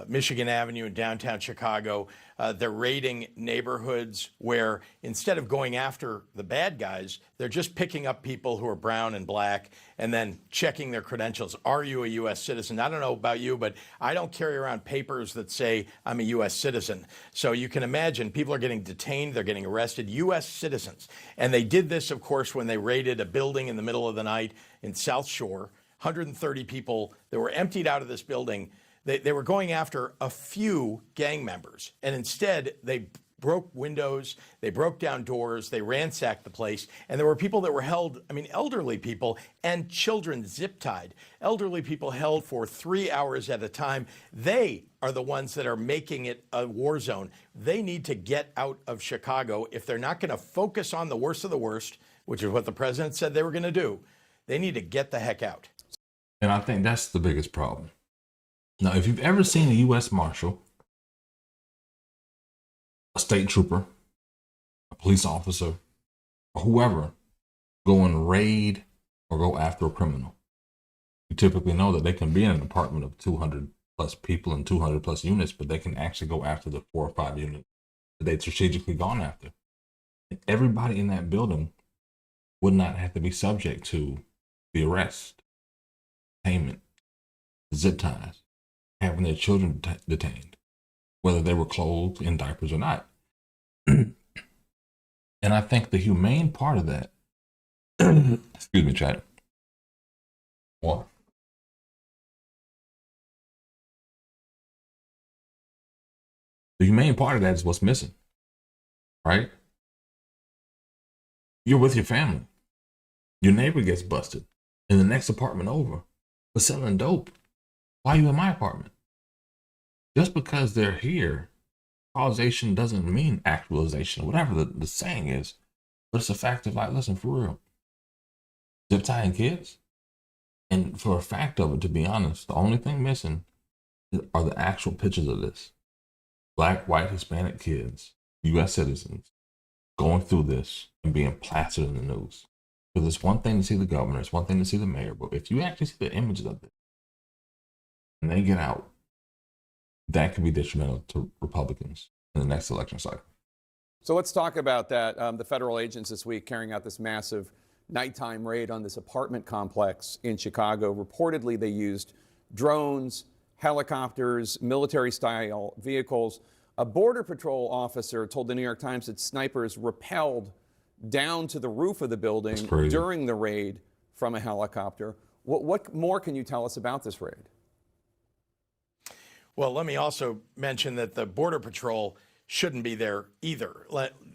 Michigan Avenue in downtown Chicago. They're raiding neighborhoods where instead of going after the bad guys, they're just picking up people who are brown and black and then checking their credentials. Are you a U.S. citizen? I don't know about you, but I don't carry around papers that say I'm a U.S. citizen. So you can imagine people are getting detained. They're getting arrested, U.S. citizens. And they did this, of course, when they raided a building in the middle of the night in South Shore. 130 people that were emptied out of this building. They were going after a few gang members, and instead they broke windows, they broke down doors, they ransacked the place, and there were people that were held, I mean, elderly people and children zip-tied. Elderly people held for 3 hours at a time. They are the ones that are making it a war zone. They need to get out of Chicago. If they're not going to focus on the worst of the worst, which is what the president said they were going to do, they need to get the heck out. And I think that's the biggest problem. Now, if you've ever seen a U.S. Marshal, a state trooper, a police officer, or whoever go and raid or go after a criminal, you typically know that they can be in an apartment of 200 plus people and 200 plus units, but they can actually go after the 4 or 5 units that they've strategically gone after. And everybody in that building would not have to be subject to the arrest, payment, zip ties, having their children detained, whether they were clothed in diapers or not. And I think the humane part of that, excuse me, Chad. What? The humane part of that is what's missing, right? You're with your family. Your neighbor gets busted in the next apartment over for selling dope. Why are you in my apartment? Just because they're here, causation doesn't mean actualization, whatever the saying is. But it's a fact of like, listen, for real, zip tying kids. And for a fact of it, to be honest, the only thing missing are the actual pictures of this. Black, white, Hispanic kids, U.S. citizens, going through this and being plastered in the news. Because it's one thing to see the governor, it's one thing to see the mayor, but if you actually see the images of this and they get out, that could be detrimental to Republicans in the next election cycle. So let's talk about that. The federal agents this week carrying out this massive nighttime raid on this apartment complex in Chicago. Reportedly, they used drones, helicopters, military-style vehicles. A Border Patrol officer told the New York Times that snipers rappelled down to the roof of the building during the raid from a helicopter. What more can you tell us about this raid? Well, let me also mention that the Border Patrol shouldn't be there either.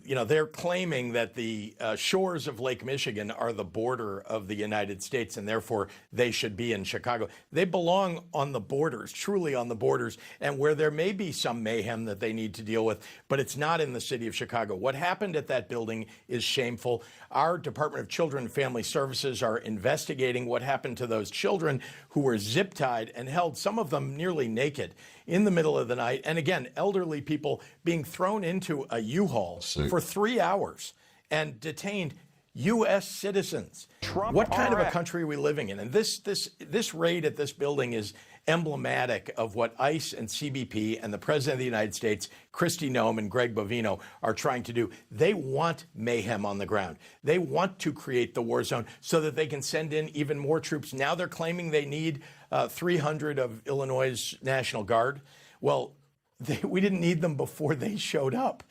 You know, they're claiming that the shores of Lake Michigan are the border of the United States, and therefore they should be in Chicago. They belong on the borders, truly on the borders, and where there may be some mayhem that they need to deal with, but it's not in the city of Chicago. What happened at that building is shameful. Our Department of Children and Family Services are investigating what happened to those children who were zip-tied and held, some of them nearly naked, in the middle of the night. And again, elderly people being thrown into a U-Haul for 3 hours and detained U.S. citizens. What kind of a country are we living in? And this raid at this building is emblematic of what ICE and CBP and the President of the United States, Kristi Noem and Greg Bovino, are trying to do. They want mayhem on the ground. They want to create the war zone so that they can send in even more troops. Now they're claiming they need 300 of Illinois' National Guard. Well, we didn't need them before they showed up.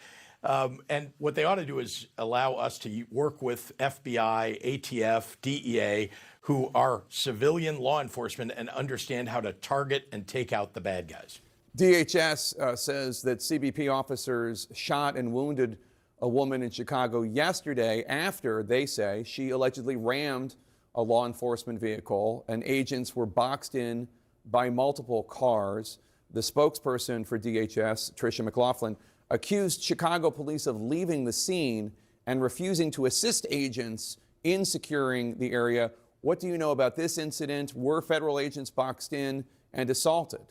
And what they ought to do is allow us to work with FBI, ATF, DEA, who are civilian law enforcement and understand how to target and take out the bad guys. DHS says that CBP officers shot and wounded a woman in Chicago yesterday after, they say, she allegedly rammed a law enforcement vehicle and agents were boxed in by multiple cars. The spokesperson for DHS, Tricia McLaughlin, accused Chicago police of leaving the scene and refusing to assist agents in securing the area. What do you know about this incident? Were federal agents boxed in and assaulted?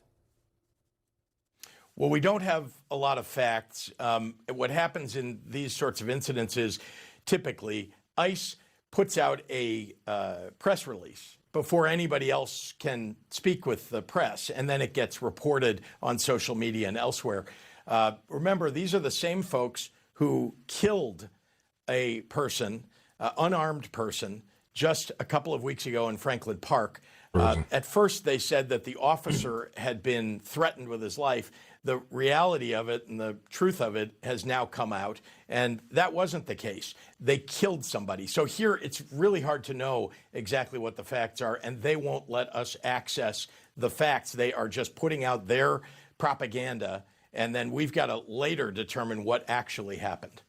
Well, we don't have a lot of facts. What happens in these sorts of incidents is typically ICE puts out a press release before anybody else can speak with the press, and then it gets reported on social media and elsewhere. Remember, these are the same folks who killed a person, unarmed person, just a couple of weeks ago in Franklin Park. At first, they said that the officer had been threatened with his life. The reality of it and the truth of it has now come out, and that wasn't the case. They killed somebody. So here, it's really hard to know exactly what the facts are, and they won't let us access the facts. They are just putting out their propaganda, and then we've got to later determine what actually happened.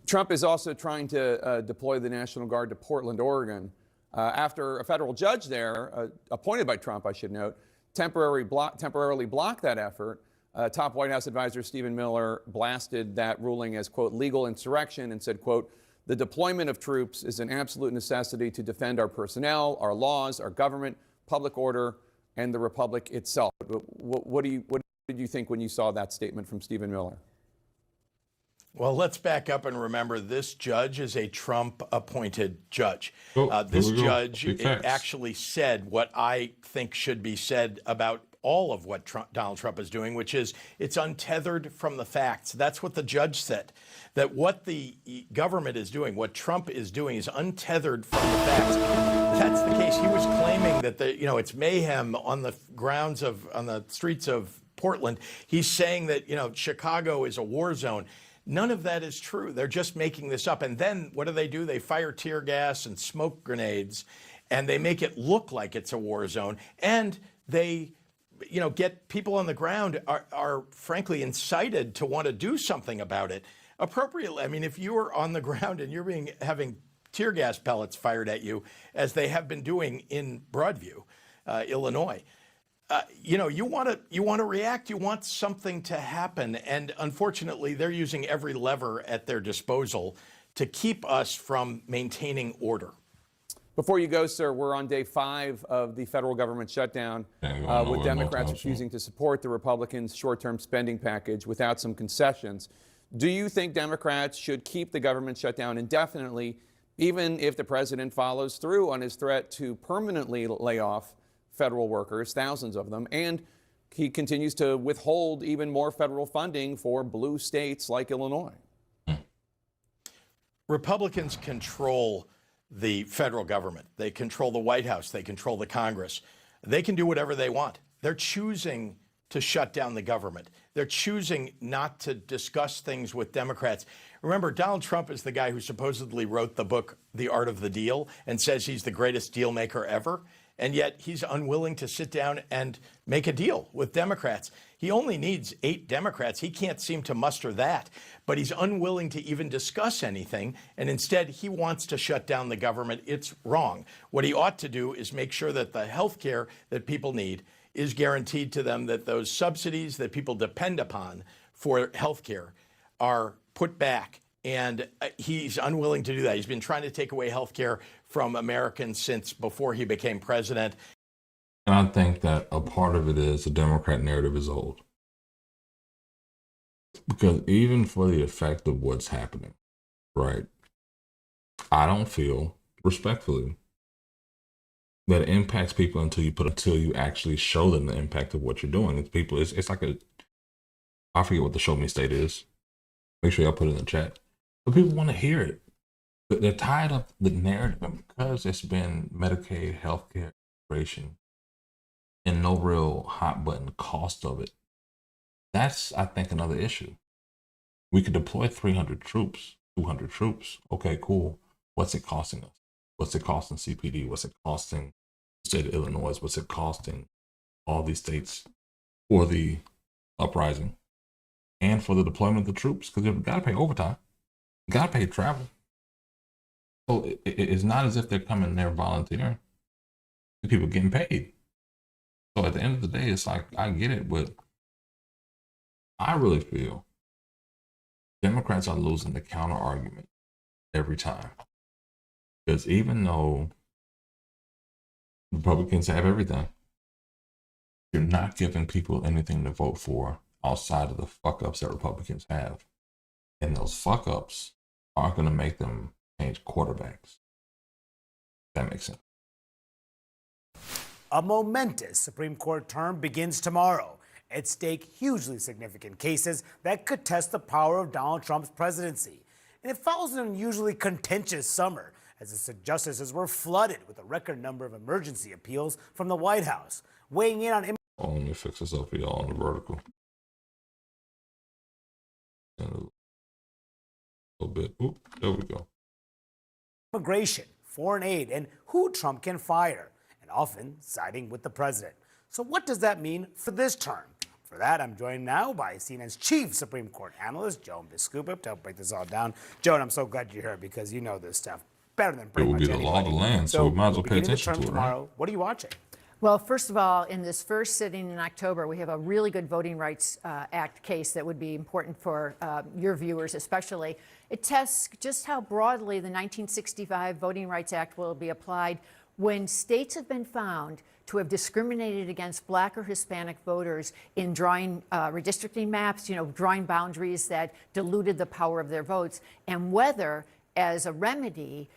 Trump is also trying to deploy the National Guard to Portland, Oregon, after a federal judge there, appointed by Trump, I should note, temporarily blocked that effort. Top White House advisor Stephen Miller blasted that ruling as, quote, legal insurrection and said, quote, the deployment of troops is an absolute necessity to defend our personnel, our laws, our government, public order, and the republic itself. What did you think when you saw that statement from Stephen Miller? Well, let's back up and remember this judge is a Trump-appointed judge. This judge actually said what I think should be said about all of what Donald Trump is doing, which is it's untethered from the facts. That's what the judge said, that what the government is doing, what Trump is doing is untethered from the facts. That's the case. He was claiming that it's mayhem on the on the streets of Portland. He's saying that, Chicago is a war zone. None of that is true. They're just making this up. And then what do? They fire tear gas and smoke grenades, and they make it look like it's a war zone. And they, get people on the ground are frankly incited to want to do something about it appropriately. I mean, if you are on the ground and you're having tear gas pellets fired at you, as they have been doing in Broadview, Illinois, you want to react. You want something to happen, and unfortunately, they're using every lever at their disposal to keep us from maintaining order. Before you go, sir, we're on day 5 of the federal government shutdown, with Democrats refusing to support the Republicans' short-term spending package without some concessions. Do you think Democrats should keep the government shut down indefinitely, even if the president follows through on his threat to permanently lay off federal workers, thousands of them, and he continues to withhold even more federal funding for blue states like Illinois? Republicans control the federal government. They control the White House. They control the Congress. They can do whatever they want. They're choosing to shut down the government. They're choosing not to discuss things with Democrats. Remember, Donald Trump is the guy who supposedly wrote the book, The Art of the Deal, and says he's the greatest deal maker ever. And yet he's unwilling to sit down and make a deal with Democrats. He only needs 8 Democrats. He can't seem to muster that. But he's unwilling to even discuss anything. And instead, he wants to shut down the government. It's wrong. What he ought to do is make sure that the health care that people need is guaranteed to them, that those subsidies that people depend upon for health care are put back. And he's unwilling to do that. He's been trying to take away health care from Americans since before he became president. And I think that a part of it is the Democrat narrative is old. Because even for the effect of what's happening, right, I don't feel, respectfully, that it impacts people until you actually show them the impact of what you're doing. It's like I forget what the show me state is. Make sure y'all put it in the chat. But people want to hear it. But they're tired of the narrative, and because it's been Medicaid, healthcare, immigration, and no real hot button cost of it. That's, I think, another issue. We could deploy 300 troops, 200 troops. Okay, cool. What's it costing us? What's it costing CPD? What's it costing the state of Illinois? What's it costing all these states for the uprising and for the deployment of the troops? Because you've got to pay overtime. You got to pay travel. So it's not as if they're coming there volunteering. People getting paid. So at the end of the day, it's like, I get it, but I really feel Democrats are losing the counter argument every time. Because even though Republicans have everything, you're not giving people anything to vote for outside of the fuck-ups that Republicans have. And those fuck-ups aren't going to make them change quarterbacks. That makes sense. A momentous Supreme Court term begins tomorrow. At stake, hugely significant cases that could test the power of Donald Trump's presidency. And it follows an unusually contentious summer as the justices were flooded with a record number of emergency appeals from the White House. Weighing in on let me fix this up for y'all on the vertical. And a little bit. Oop, there we go. immigration, foreign aid, and who Trump can fire, and often siding with the president. So what does that mean for this term? For that, I'm joined now by CNN's chief Supreme Court analyst, Joan Biskupic, to help break this all down. Joan, I'm so glad you're here because you know this stuff better than pretty much anybody. It will be the law of the land, so we might as well pay attention to it, tomorrow. right? What are you watching? Well, first of all, in this first sitting in October, we have a really good Voting Rights Act case that would be important for your viewers especially. It tests just how broadly the 1965 Voting Rights Act will be applied when states have been found to have discriminated against Black or Hispanic voters in drawing redistricting maps, drawing boundaries that diluted the power of their votes, and whether, as a remedy,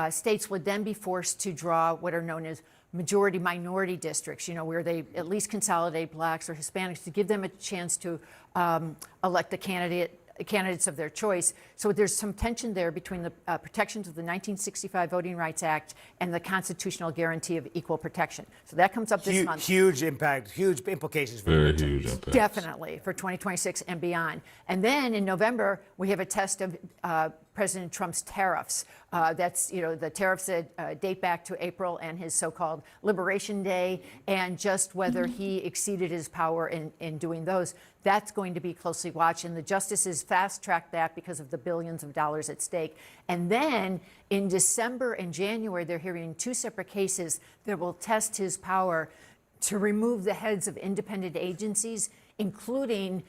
states would then be forced to draw what are known as majority-minority districts, where they at least consolidate Blacks or Hispanics to give them a chance to elect a candidates of their choice. So there's some tension there between the protections of the 1965 Voting Rights Act and the constitutional guarantee of equal protection. So that comes up this month. Huge impact, huge implications for Very huge impact. Definitely for 2026 and beyond. And then in November, we have a test of President Trump's tariffs. That's, the tariffs that date back to April and his so-called Liberation Day, and just whether he exceeded his power in doing those. That's going to be closely watched, and the justices fast-tracked that because of the billions of dollars at stake. And then in December and January, they're hearing two separate cases that will test his power to remove the heads of independent agencies, including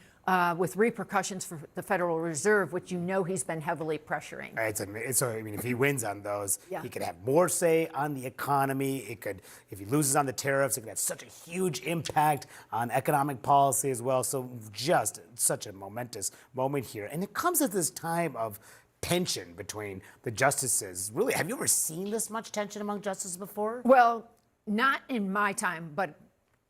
with repercussions for the Federal Reserve, which he's been heavily pressuring. If he wins on those, Yeah. he could have more say on the economy. If he loses on the tariffs, it could have such a huge impact on economic policy as well. So just such a momentous moment here. And it comes at this time of tension between the justices. Really, have you ever seen this much tension among justices before? Well, not in my time, but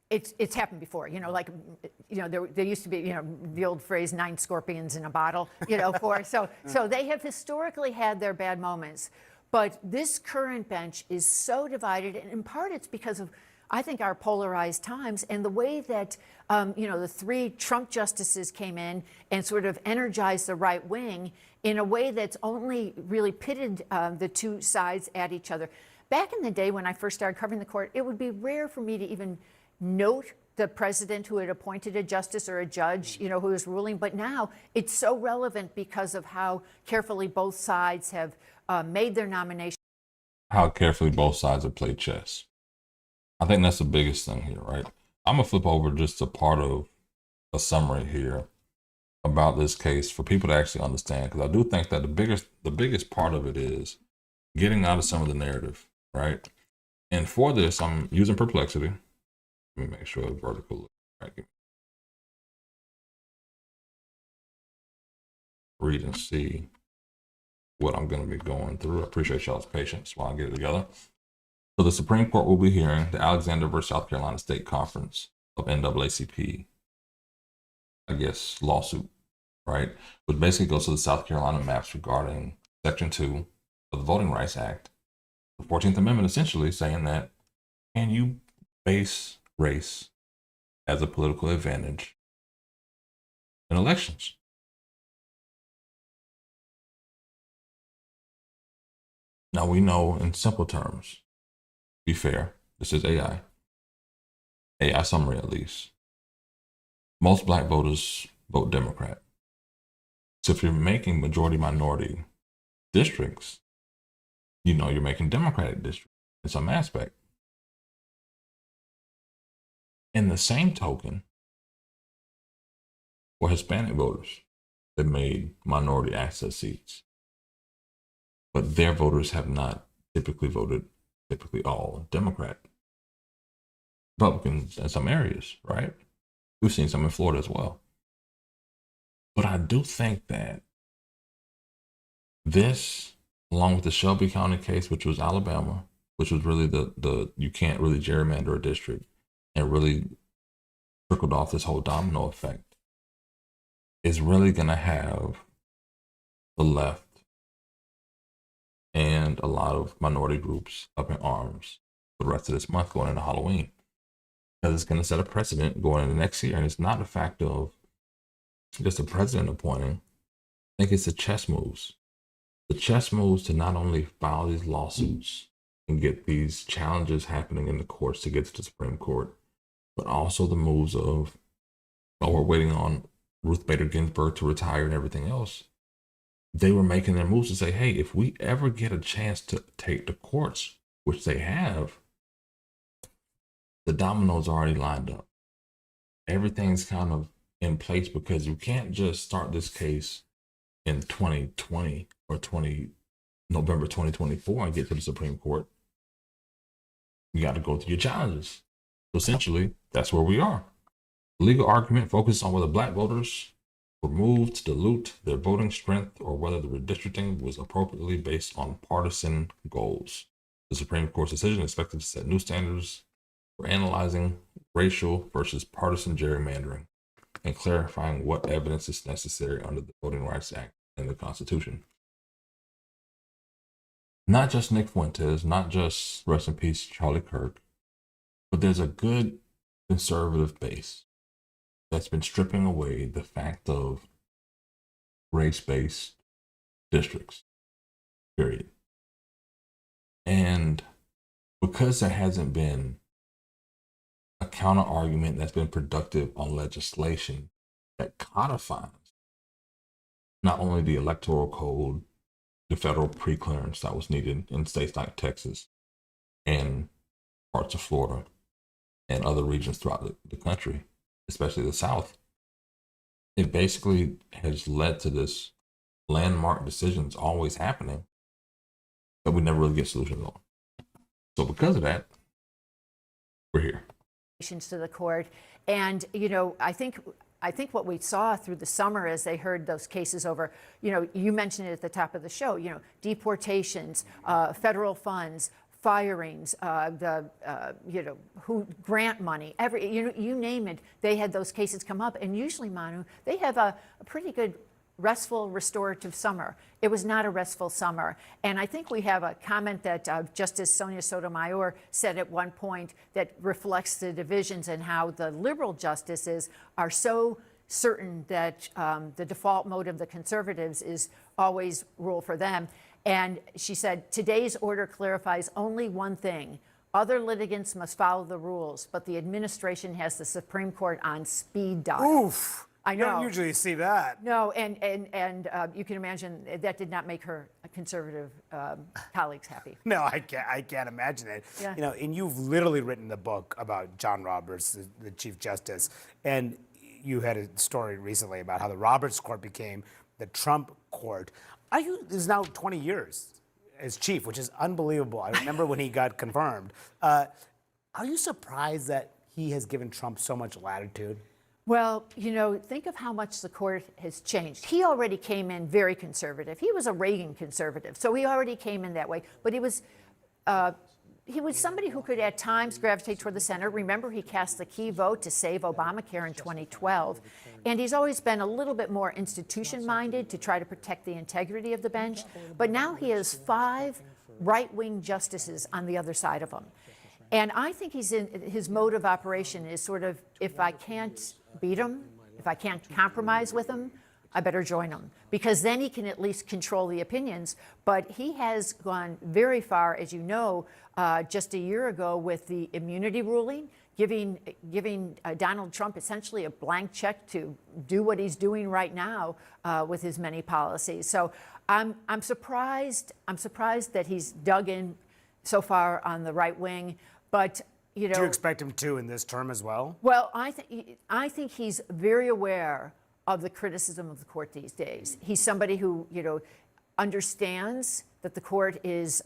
it's happened before. There used to be, the old phrase, 9 scorpions in a bottle, so they have historically had their bad moments. But this current bench is so divided, and in part it's because of, I think, our polarized times and the way that, the 3 Trump justices came in and sort of energized the right wing in a way that's only really pitted the two sides at each other. Back in the day when I first started covering the court, it would be rare for me to even note the president who had appointed a justice or a judge, who was ruling. But now it's so relevant because of how carefully both sides have made their nomination. How carefully both sides have played chess. I think that's the biggest thing here, right? I'm going to flip over just a part of a summary here about this case for people to actually understand, because I do think that the biggest part of it is getting out of some of the narrative, right? And for this, I'm using Perplexity. Let me make sure the vertical looks right. Read and see what I'm going to be going through. I appreciate y'all's patience while I get it together. So the Supreme Court will be hearing the Alexander versus South Carolina State Conference of NAACP, lawsuit, right? Which basically goes to the South Carolina maps regarding Section 2 of the Voting Rights Act, the 14th Amendment, essentially saying that, can you base race as a political advantage in elections? Now we know in simple terms, be fair, this is AI summary at least. Most Black voters vote Democrat. So if you're making majority-minority districts, you're making Democratic districts in some aspect. In the same token, for Hispanic voters, they made minority access seats. But their voters have not typically voted, all Democrat. Republicans in some areas, right? We've seen some in Florida as well. But I do think that this, along with the Shelby County case, which was Alabama, which was really the you can't really gerrymander a district, and really trickled off this whole domino effect, is really going to have the left and a lot of minority groups up in arms for the rest of this month going into Halloween. Because it's going to set a precedent going into next year. And it's not the fact of just the president appointing. I think it's the chess moves. The chess moves to not only file these lawsuits and get these challenges happening in the courts to get to the Supreme Court, but also the moves of, while we're waiting on Ruth Bader Ginsburg to retire and everything else, they were making their moves to say, hey, if we ever get a chance to take the courts, which they have, the dominoes already lined up. Everything's kind of in place because you can't just start this case in 2020 or November 2024 and get to the Supreme Court. You got to go through your challenges. So essentially, that's where we are. The legal argument focuses on whether black voters were moved to dilute their voting strength or whether the redistricting was appropriately based on partisan goals. The Supreme Court's decision is expected to set new standards for analyzing racial versus partisan gerrymandering and clarifying what evidence is necessary under the Voting Rights Act and the Constitution. Not just Nick Fuentes, not just, rest in peace, Charlie Kirk, but there's a good conservative base that's been stripping away the fact of race-based districts, period. And because there hasn't been a counter argument that's been productive on legislation that codifies not only the electoral code, the federal pre-clearance that was needed in states like Texas and parts of Florida and other regions throughout the country, especially the South, it basically has led to this landmark decisions always happening that we never really get solutions on. So because of that, we're here. To the court. And, you know, I think what we saw through the summer as they heard those cases over, you know, you mentioned it at the top of the show, you know, deportations, federal funds, firings, grant money, you name it, they had those cases come up. And usually, Manu, they have a pretty good restful, restorative summer. It was not a restful summer. And I think we have a comment that Justice Sonia Sotomayor said at one point that reflects the divisions and how the liberal justices are so certain that the default mode of the conservatives is always rule for them. And she said, today's order clarifies only one thing. Other litigants must follow the rules, but the administration has the Supreme Court on speed dial. Oof. I know. You don't usually see that. No, and you can imagine that did not make her conservative colleagues happy. No, I can't imagine it. Yeah. You know, and you've literally written a book about John Roberts, the Chief Justice, and you had a story recently about how the Roberts Court became the Trump Court. This is now 20 years as chief, which is unbelievable. I remember when he got confirmed. Are you surprised that he has given Trump so much latitude? Well, you know, think of how much the court has changed. He already came in very conservative. He was a Reagan conservative, so he already came in that way. But he was somebody who could at times gravitate toward the center. Remember, he cast the key vote to save Obamacare in 2012. And he's always been a little bit more institution-minded to try to protect the integrity of the bench. But now he has 5 right-wing justices on the other side of him. And I think his mode of operation is sort of, if I can't beat him, if I can't compromise with him, I better join him, because then he can at least control the opinions. But he has gone very far, as you know, just a year ago with the immunity ruling, giving Donald Trump essentially a blank check to do what he's doing right now with his many policies. So I'm surprised that he's dug in so far on the right wing. But, you know, do you expect him to in this term as well? Well, I think he's very aware of the criticism of the court these days. He's somebody who, you know, understands that the court is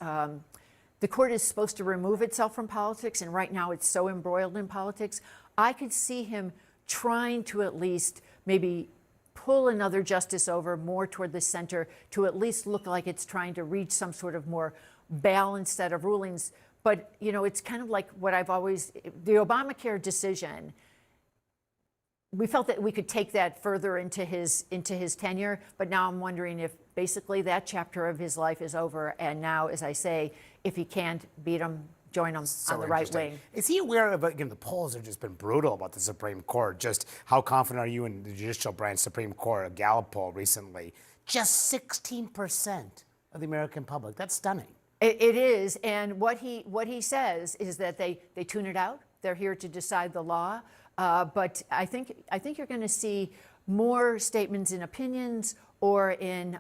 supposed to remove itself from politics, and right now it's so embroiled in politics. I could see him trying to at least maybe pull another justice over more toward the center to at least look like it's trying to reach some sort of more balanced set of rulings. But, you know, it's kind of like what I've always, the Obamacare decision, we felt that we could take that further into his tenure, but now I'm wondering if basically that chapter of his life is over. And now, as I say, if he can't beat him, join him on the right wing. Is he aware of, again, the polls have just been brutal about the Supreme Court. Just how confident are you in the judicial branch, Supreme Court? A Gallup poll recently, just 16% of the American public. That's stunning. It is, and what he says is that they tune it out. They're here to decide the law, but I think you're going to see more statements in opinions or in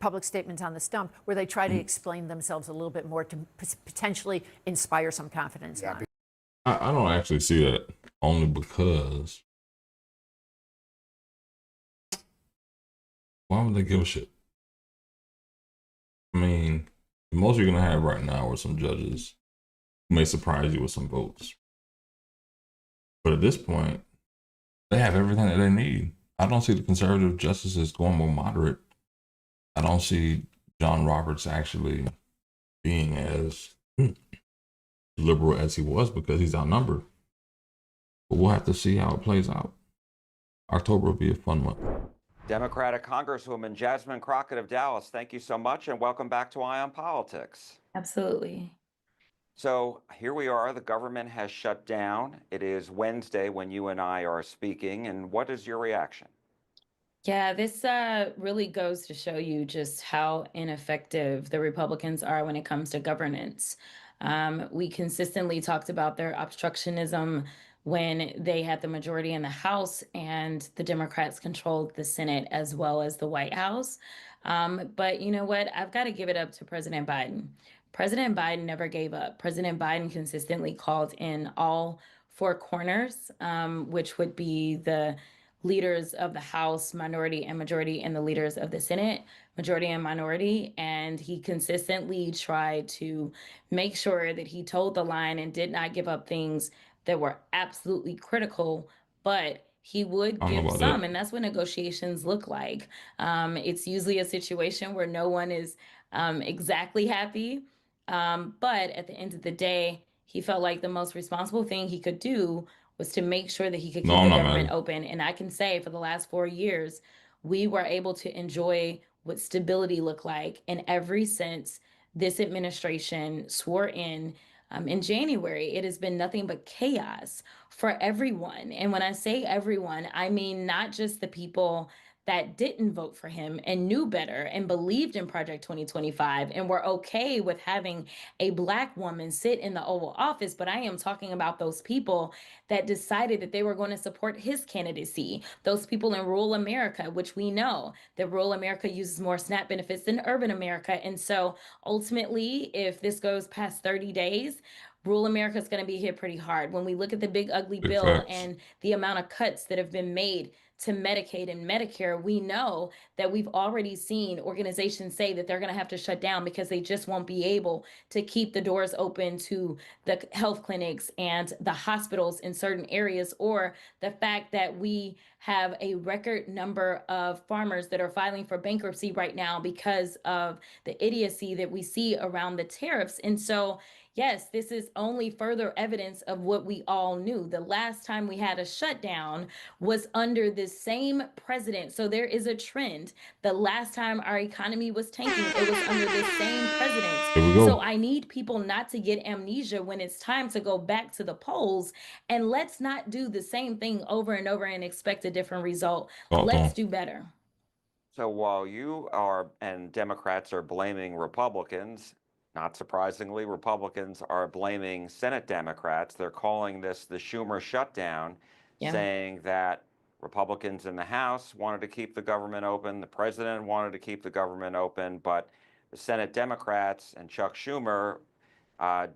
public statements on the stump where they try to explain themselves a little bit more to potentially inspire some confidence. Yeah. I don't actually see that, only because why would they give a shit? I mean, the most you're going to have right now are some judges who may surprise you with some votes. But at this point, they have everything that they need. I don't see the conservative justices going more moderate. I don't see John Roberts actually being as liberal as he was because he's outnumbered. But we'll have to see how it plays out. October will be a fun month. Democratic Congresswoman Jasmine Crockett of Dallas, thank you so much and welcome back to Eye on Politics. Absolutely. So here we are, the government has shut down. It is Wednesday when you and I are speaking, and what is your reaction? Yeah, this really goes to show you just how ineffective the Republicans are when it comes to governance. We consistently talked about their obstructionism when they had the majority in the House and the Democrats controlled the Senate as well as the White House. But you know what? I've got to give it up to President Biden. President Biden never gave up. President Biden consistently called in all four corners, which would be the leaders of the House, minority and majority, and the leaders of the Senate, majority and minority. And he consistently tried to make sure that he toed the line and did not give up things that were absolutely critical, but he would give some, and that's what negotiations look like. It's usually a situation where no one is exactly happy, but at the end of the day, he felt like the most responsible thing he could do was to make sure that he could keep the government open. And I can say for the last 4 years, we were able to enjoy what stability looked like in every sense this administration swore in January. It has been nothing but chaos for everyone. And when I say everyone, I mean not just the people that didn't vote for him and knew better and believed in Project 2025 and were okay with having a Black woman sit in the Oval Office, but I am talking about those people that decided that they were going to support his candidacy. Those people in rural America, which we know that rural America uses more SNAP benefits than urban America. And so ultimately, if this goes past 30 days, rural America is going to be hit pretty hard. When we look at the big ugly bill and the amount of cuts that have been made to Medicaid and Medicare, we know that we've already seen organizations say that they're going to have to shut down because they just won't be able to keep the doors open to the health clinics and the hospitals in certain areas, or the fact that we have a record number of farmers that are filing for bankruptcy right now because of the idiocy that we see around the tariffs. And so yes, this is only further evidence of what we all knew. The last time we had a shutdown was under this same president. So there is a trend. The last time our economy was tanking, it was under this same president. So I need people not to get amnesia when it's time to go back to the polls. And let's not do the same thing over and over and expect a different result. Let's do better. So while you are and Democrats are blaming Republicans, not surprisingly, Republicans are blaming Senate Democrats. They're calling this the Schumer shutdown, saying that Republicans in the House wanted to keep the government open, the president wanted to keep the government open, but the Senate Democrats and Chuck Schumer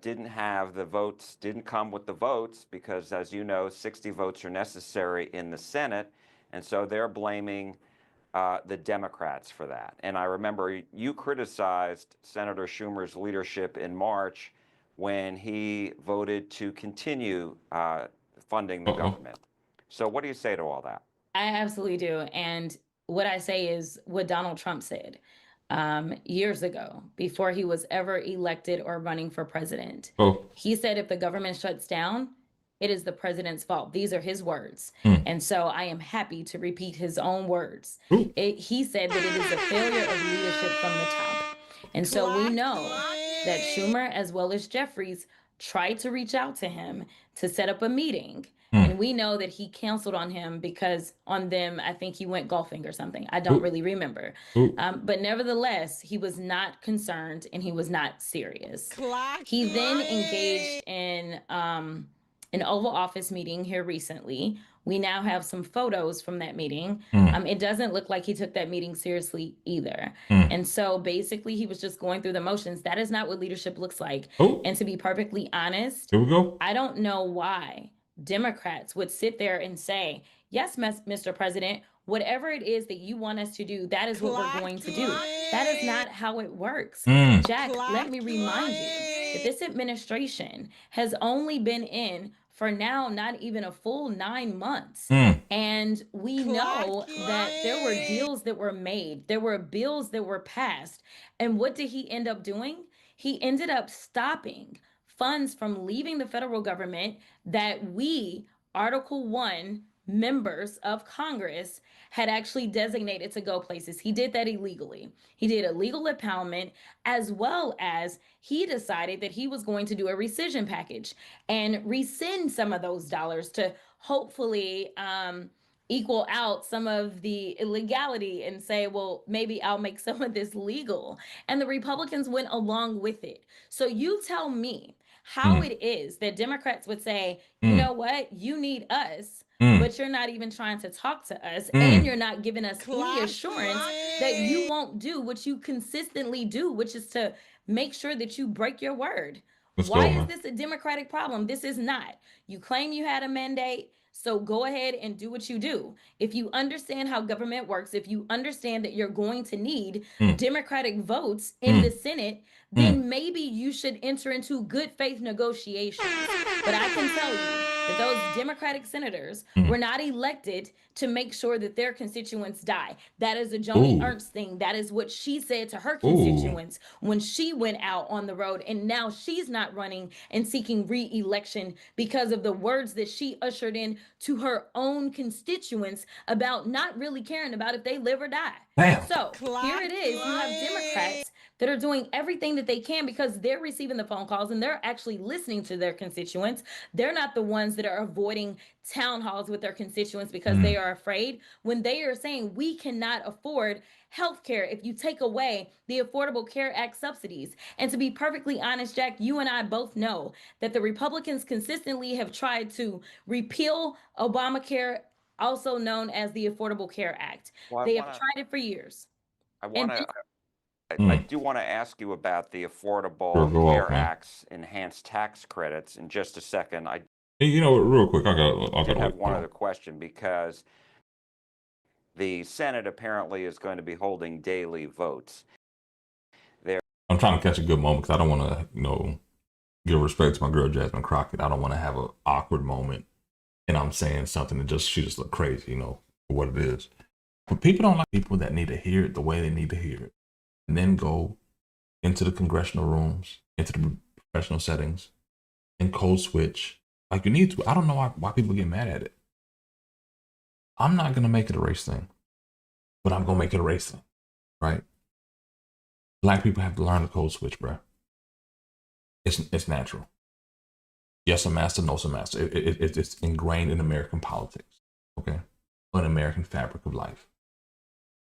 didn't have the votes, didn't come with the votes because, as you know, 60 votes are necessary in the Senate, and so they're blaming the Democrats for that. And I remember you criticized Senator Schumer's leadership in March when he voted to continue funding the government. So what do you say to all that? I absolutely do. And what I say is what Donald Trump said years ago, before he was ever elected or running for president. He said, if the government shuts down, it is the president's fault. These are his words. Mm. And so I am happy to repeat his own words. Ooh. He said that it is a failure of leadership from the top. And so we know that Schumer as well as Jeffries tried to reach out to him to set up a meeting. Mm. And we know that he canceled on him because on them, I think he went golfing or something. I don't Ooh. really remember. Ooh. But nevertheless, he was not concerned and he was not serious. He then engaged in an Oval Office meeting here recently. We now have some photos from that meeting. Mm. It doesn't look like he took that meeting seriously either. Mm. And so basically he was just going through the motions. That is not what leadership looks like. Oh. And to be perfectly honest, Here we go. I don't know why Democrats would sit there and say, yes, Mr. President, whatever it is that you want us to do, that is what we're going to do. That is not how it works. Mm. Jack, let me remind you that this administration has only been in for now not even a full 9 months. Mm. And we know that there were deals that were made, there were bills that were passed. And what did he end up doing? He ended up stopping funds from leaving the federal government that we, Article 1 members of Congress, had actually designated to go places. He did that illegally. He did illegal impoundment, as well as he decided that he was going to do a rescission package and rescind some of those dollars to hopefully equal out some of the illegality and say, well, maybe I'll make some of this legal. And the Republicans went along with it. So you tell me how it is that Democrats would say, you know what, you need us, but you're not even trying to talk to us, and you're not giving us any assurance that you won't do what you consistently do, which is to make sure that you break your word. Why is this a Democratic problem? This is not. You claim you had a mandate, so go ahead and do what you do. If you understand how government works, if you understand that you're going to need Democratic votes in the Senate, then maybe you should enter into good faith negotiations. But I can tell you that those Democratic senators were not elected to make sure that their constituents die. That is a Joni Ernst thing. That is what she said to her constituents when she went out on the road. And now she's not running and seeking re-election because of the words that she ushered in to her own constituents about not really caring about if they live or die. Damn. So here it is. You have Democrats that are doing everything that they can because they're receiving the phone calls and they're actually listening to their constituents. They're not the ones that are avoiding town halls with their constituents because they are afraid, when they are saying we cannot afford health care if you take away the Affordable Care Act subsidies. And to be perfectly honest, Jack, you and I both know that the Republicans consistently have tried to repeal Obamacare, also known as the Affordable Care Act. They have tried it for years. I do want to ask you about the Affordable Care Act's enhanced tax credits in just a second. You know, real quick, I got have one other question, because the Senate apparently is going to be holding daily votes. I'm trying to catch a good moment because I don't want to, give respect to my girl Jasmine Crockett. I don't want to have an awkward moment and I'm saying something and she just look crazy, for what it is. But people don't like people that need to hear it the way they need to hear it, and then go into the congressional rooms, into the professional settings, and code switch like you need to. I don't know why people get mad at it. I'm not going to make it a race thing, but I'm going to make it a race thing, right? Black people have to learn the code switch, bro. It's natural. Yes, a master, no, a master. It's ingrained in American politics, okay? An American fabric of life.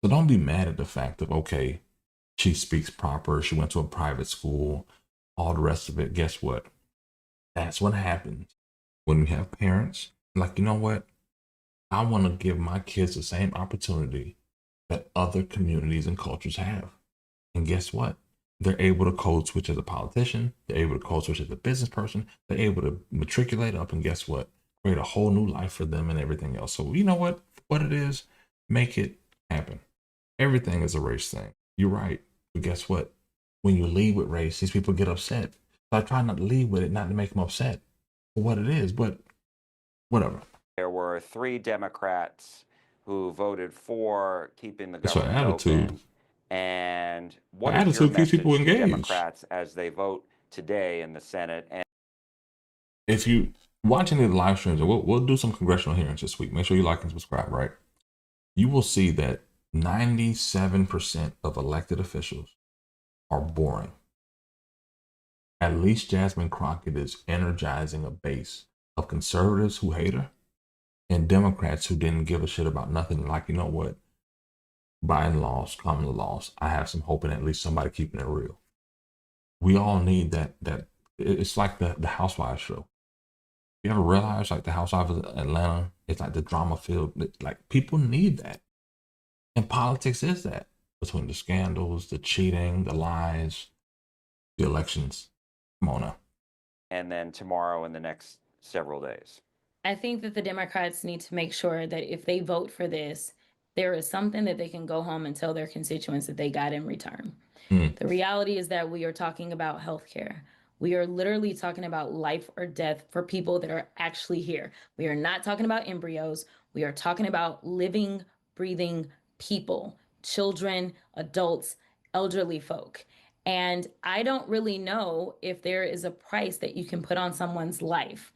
So don't be mad at the fact of, okay, she speaks proper, she went to a private school, all the rest of it. Guess what? That's what happens when you have parents like, you know what? I want to give my kids the same opportunity that other communities and cultures have. And guess what? They're able to code switch as a politician. They're able to code switch as a business person. They're able to matriculate up and guess what? Create a whole new life for them and everything else. So you know what it is? Make it happen. Everything is a race thing. You're right. But guess what? When you lead with race, these people get upset. So I try not to lead with it, not to make them upset for what it is, but whatever. There were 3 Democrats who voted for keeping the That's government attitude. open. And what The is your attitude keeps message people to engaged. Democrats as they vote today in the Senate? And If you watching the live streams, and we'll do some congressional hearings this week. Make sure you like and subscribe, right? You will see that 97% of elected officials are boring. At least Jasmine Crockett is energizing a base of conservatives who hate her and Democrats who didn't give a shit about nothing. Like, you know what? Biden lost, Kamala lost. I have some hope in at least somebody keeping it real. We all need that. It's like the Housewives show. You ever realize, like, the Housewives of Atlanta, it's like the drama filled. Like, people need that. And politics is that, between the scandals, the cheating, the lies, the elections. Come on now. And then tomorrow and the next several days. I think that the Democrats need to make sure that if they vote for this, there is something that they can go home and tell their constituents that they got in return. The reality is that we are talking about healthcare. We are literally talking about life or death for people that are actually here. We are not talking about embryos. We are talking about living, breathing people, children, adults, elderly folk. And I don't really know if there is a price that you can put on someone's life,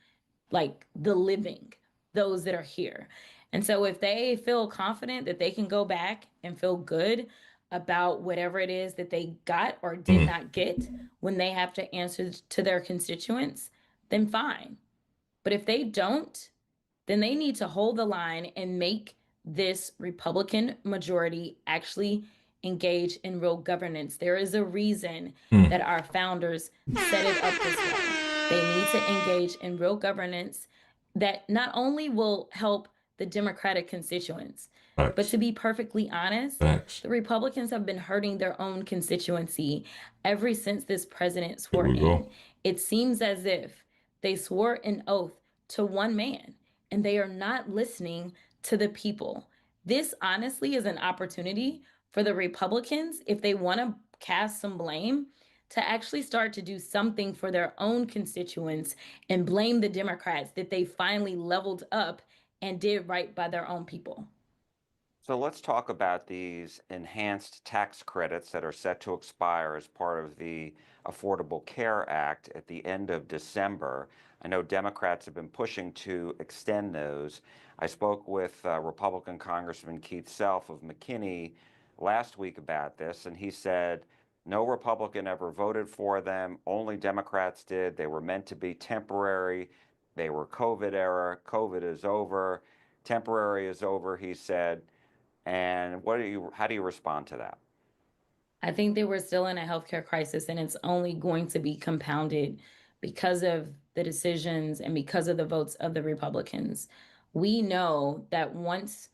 like the living, those that are here. And so if they feel confident that they can go back and feel good about whatever it is that they got or did not get when they have to answer to their constituents, then fine. But if they don't, then they need to hold the line and make this Republican majority actually engage in real governance. There is a reason that our founders set it up this way. They need to engage in real governance that not only will help the Democratic constituents, but to be perfectly honest, the Republicans have been hurting their own constituency ever since this president swore in. It seems as if they swore an oath to one man and they are not listening to the people. This honestly is an opportunity for the Republicans, if they want to cast some blame, to actually start to do something for their own constituents and blame the Democrats that they finally leveled up and did right by their own people. So let's talk about these enhanced tax credits that are set to expire as part of the Affordable Care Act at the end of December. I know Democrats have been pushing to extend those. I spoke with Republican Congressman Keith Self of McKinney last week about this, and he said no Republican ever voted for them. Only Democrats did. They were meant to be temporary. They were COVID era. COVID is over. Temporary is over, he said. And how do you respond to that? I think that we're still in a healthcare crisis, and it's only going to be compounded because of the decisions and because of the votes of the Republicans. We know that once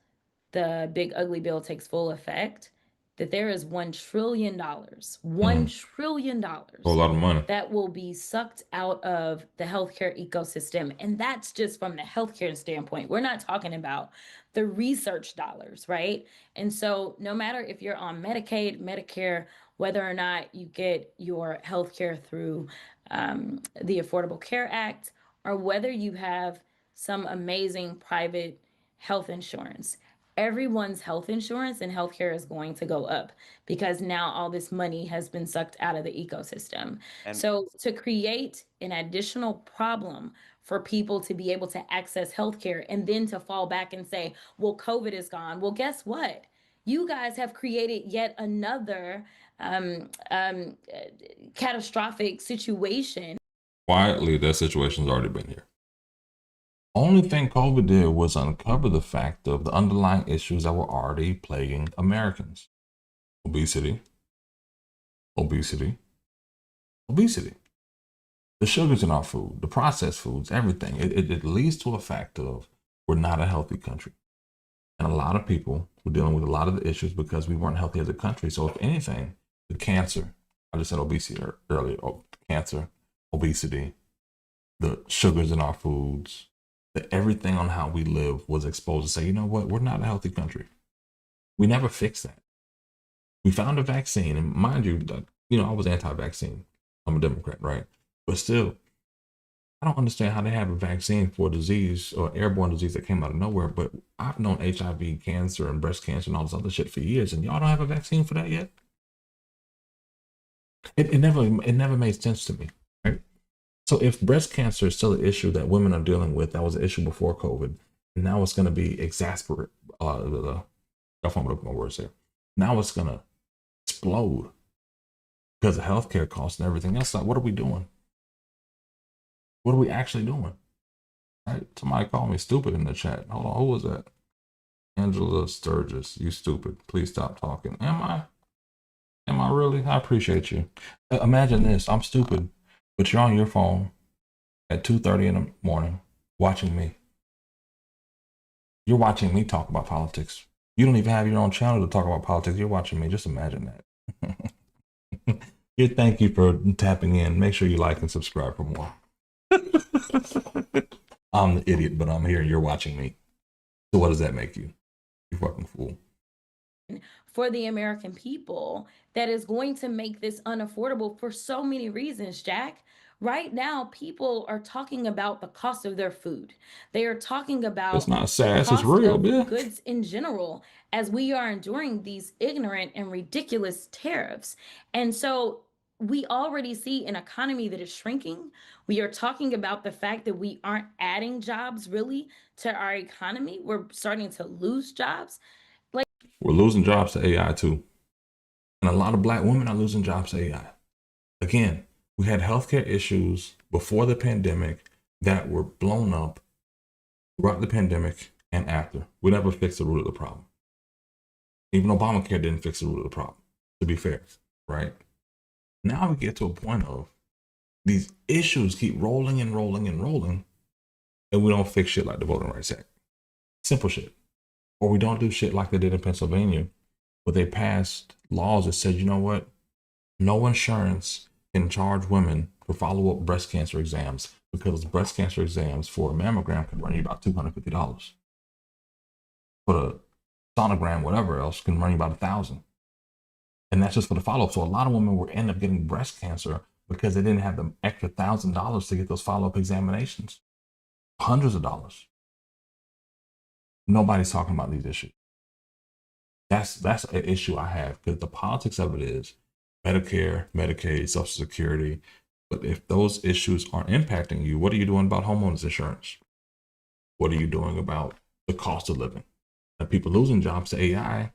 the big ugly bill takes full effect, that there is $1 trillion, $1 trillion A lot of money that will be sucked out of the healthcare ecosystem. And that's just from the healthcare standpoint. We're not talking about the research dollars, right? And so no matter if you're on Medicaid, Medicare, whether or not you get your healthcare through the Affordable Care Act, or whether you have some amazing private health insurance, everyone's health insurance and healthcare is going to go up because now all this money has been sucked out of the ecosystem. So to create an additional problem for people to be able to access healthcare and then to fall back and say, well, COVID is gone. Well, guess what? You guys have created yet another catastrophic situation. Quietly, that situation's already been here. Only thing COVID did was uncover the fact of the underlying issues that were already plaguing Americans. Obesity, obesity, obesity. The sugars in our food, the processed foods, everything. It leads to a fact of we're not a healthy country. And a lot of people were dealing with a lot of the issues because we weren't healthy as a country. So if anything, the cancer, I just said obesity earlier, cancer, obesity, the sugars in our foods, everything on how we live was exposed to say, you know what, we're not a healthy country. We never fixed that. We found a vaccine, and mind you, I was anti-vaccine. I'm a Democrat, right? But still, I don't understand how they have a vaccine for a disease or airborne disease that came out of nowhere. But I've known HIV, cancer, and breast cancer and all this other shit for years, and y'all don't have a vaccine for that yet? It never made sense to me, right? So if breast cancer is still an issue that women are dealing with, that was an issue before COVID, and now it's going to be exasperate. I fumbled up my words there. Now it's going to explode because of healthcare costs and everything else. Like, what are we doing? What are we actually doing? Right? Somebody called me stupid in the chat. Hold on, who was that? Angela Sturgis, you stupid. Please stop talking. Am I? Am I really? I appreciate you. Imagine this. I'm stupid, but you're on your phone at 2:30 in the morning watching me. You're watching me talk about politics. You don't even have your own channel to talk about politics. You're watching me. Just imagine that. Thank you for tapping in. Make sure you like and subscribe for more. I'm the idiot, but I'm here and you're watching me. So what does that make you? You fucking fool. For the American people that is going to make this unaffordable for so many reasons, Jack. Right now, people are talking about the cost of their food. They are talking about It's not the sass, it's cost real, of man. goods in general as we are enduring these ignorant and ridiculous tariffs. And so we already see an economy that is shrinking. We are talking about the fact that we aren't adding jobs really to our economy. We're starting to lose jobs. We're losing jobs to AI too. And a lot of black women are losing jobs to AI. Again, we had healthcare issues before the pandemic that were blown up throughout the pandemic and after. We never fixed the root of the problem. Even Obamacare didn't fix the root of the problem, to be fair, right? Now we get to a point of these issues keep rolling and rolling and rolling, and we don't fix shit like the Voting Rights Act. Simple shit. Or we don't do shit like they did in Pennsylvania, where they passed laws that said, you know what? No insurance can charge women for follow-up breast cancer exams because breast cancer exams for a mammogram can run you about $250. For the sonogram, whatever else, can run you about $1,000. And that's just for the follow-up. So a lot of women will end up getting breast cancer because they didn't have the extra $1,000 to get those follow-up examinations. Hundreds of dollars. Nobody's talking about these issues. That's an issue I have because the politics of it is Medicare, Medicaid, Social Security. But if those issues aren't impacting you, what are you doing about homeowners insurance? What are you doing about the cost of living? Are people losing jobs to AI?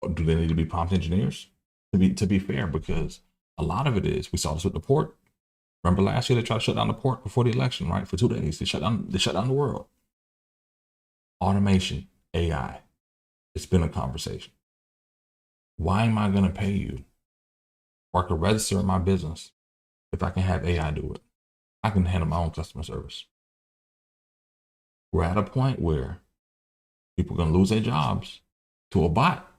Or do they need to be prompt engineers? To be fair, because a lot of it is, we saw this with the port. Remember last year they tried to shut down the port before the election, right? For 2 days. They shut down the world. Automation, AI. It's been a conversation. Why am I going to pay you or I can register in my business if I can have AI do it? I can handle my own customer service. We're at a point where people are going to lose their jobs to a bot.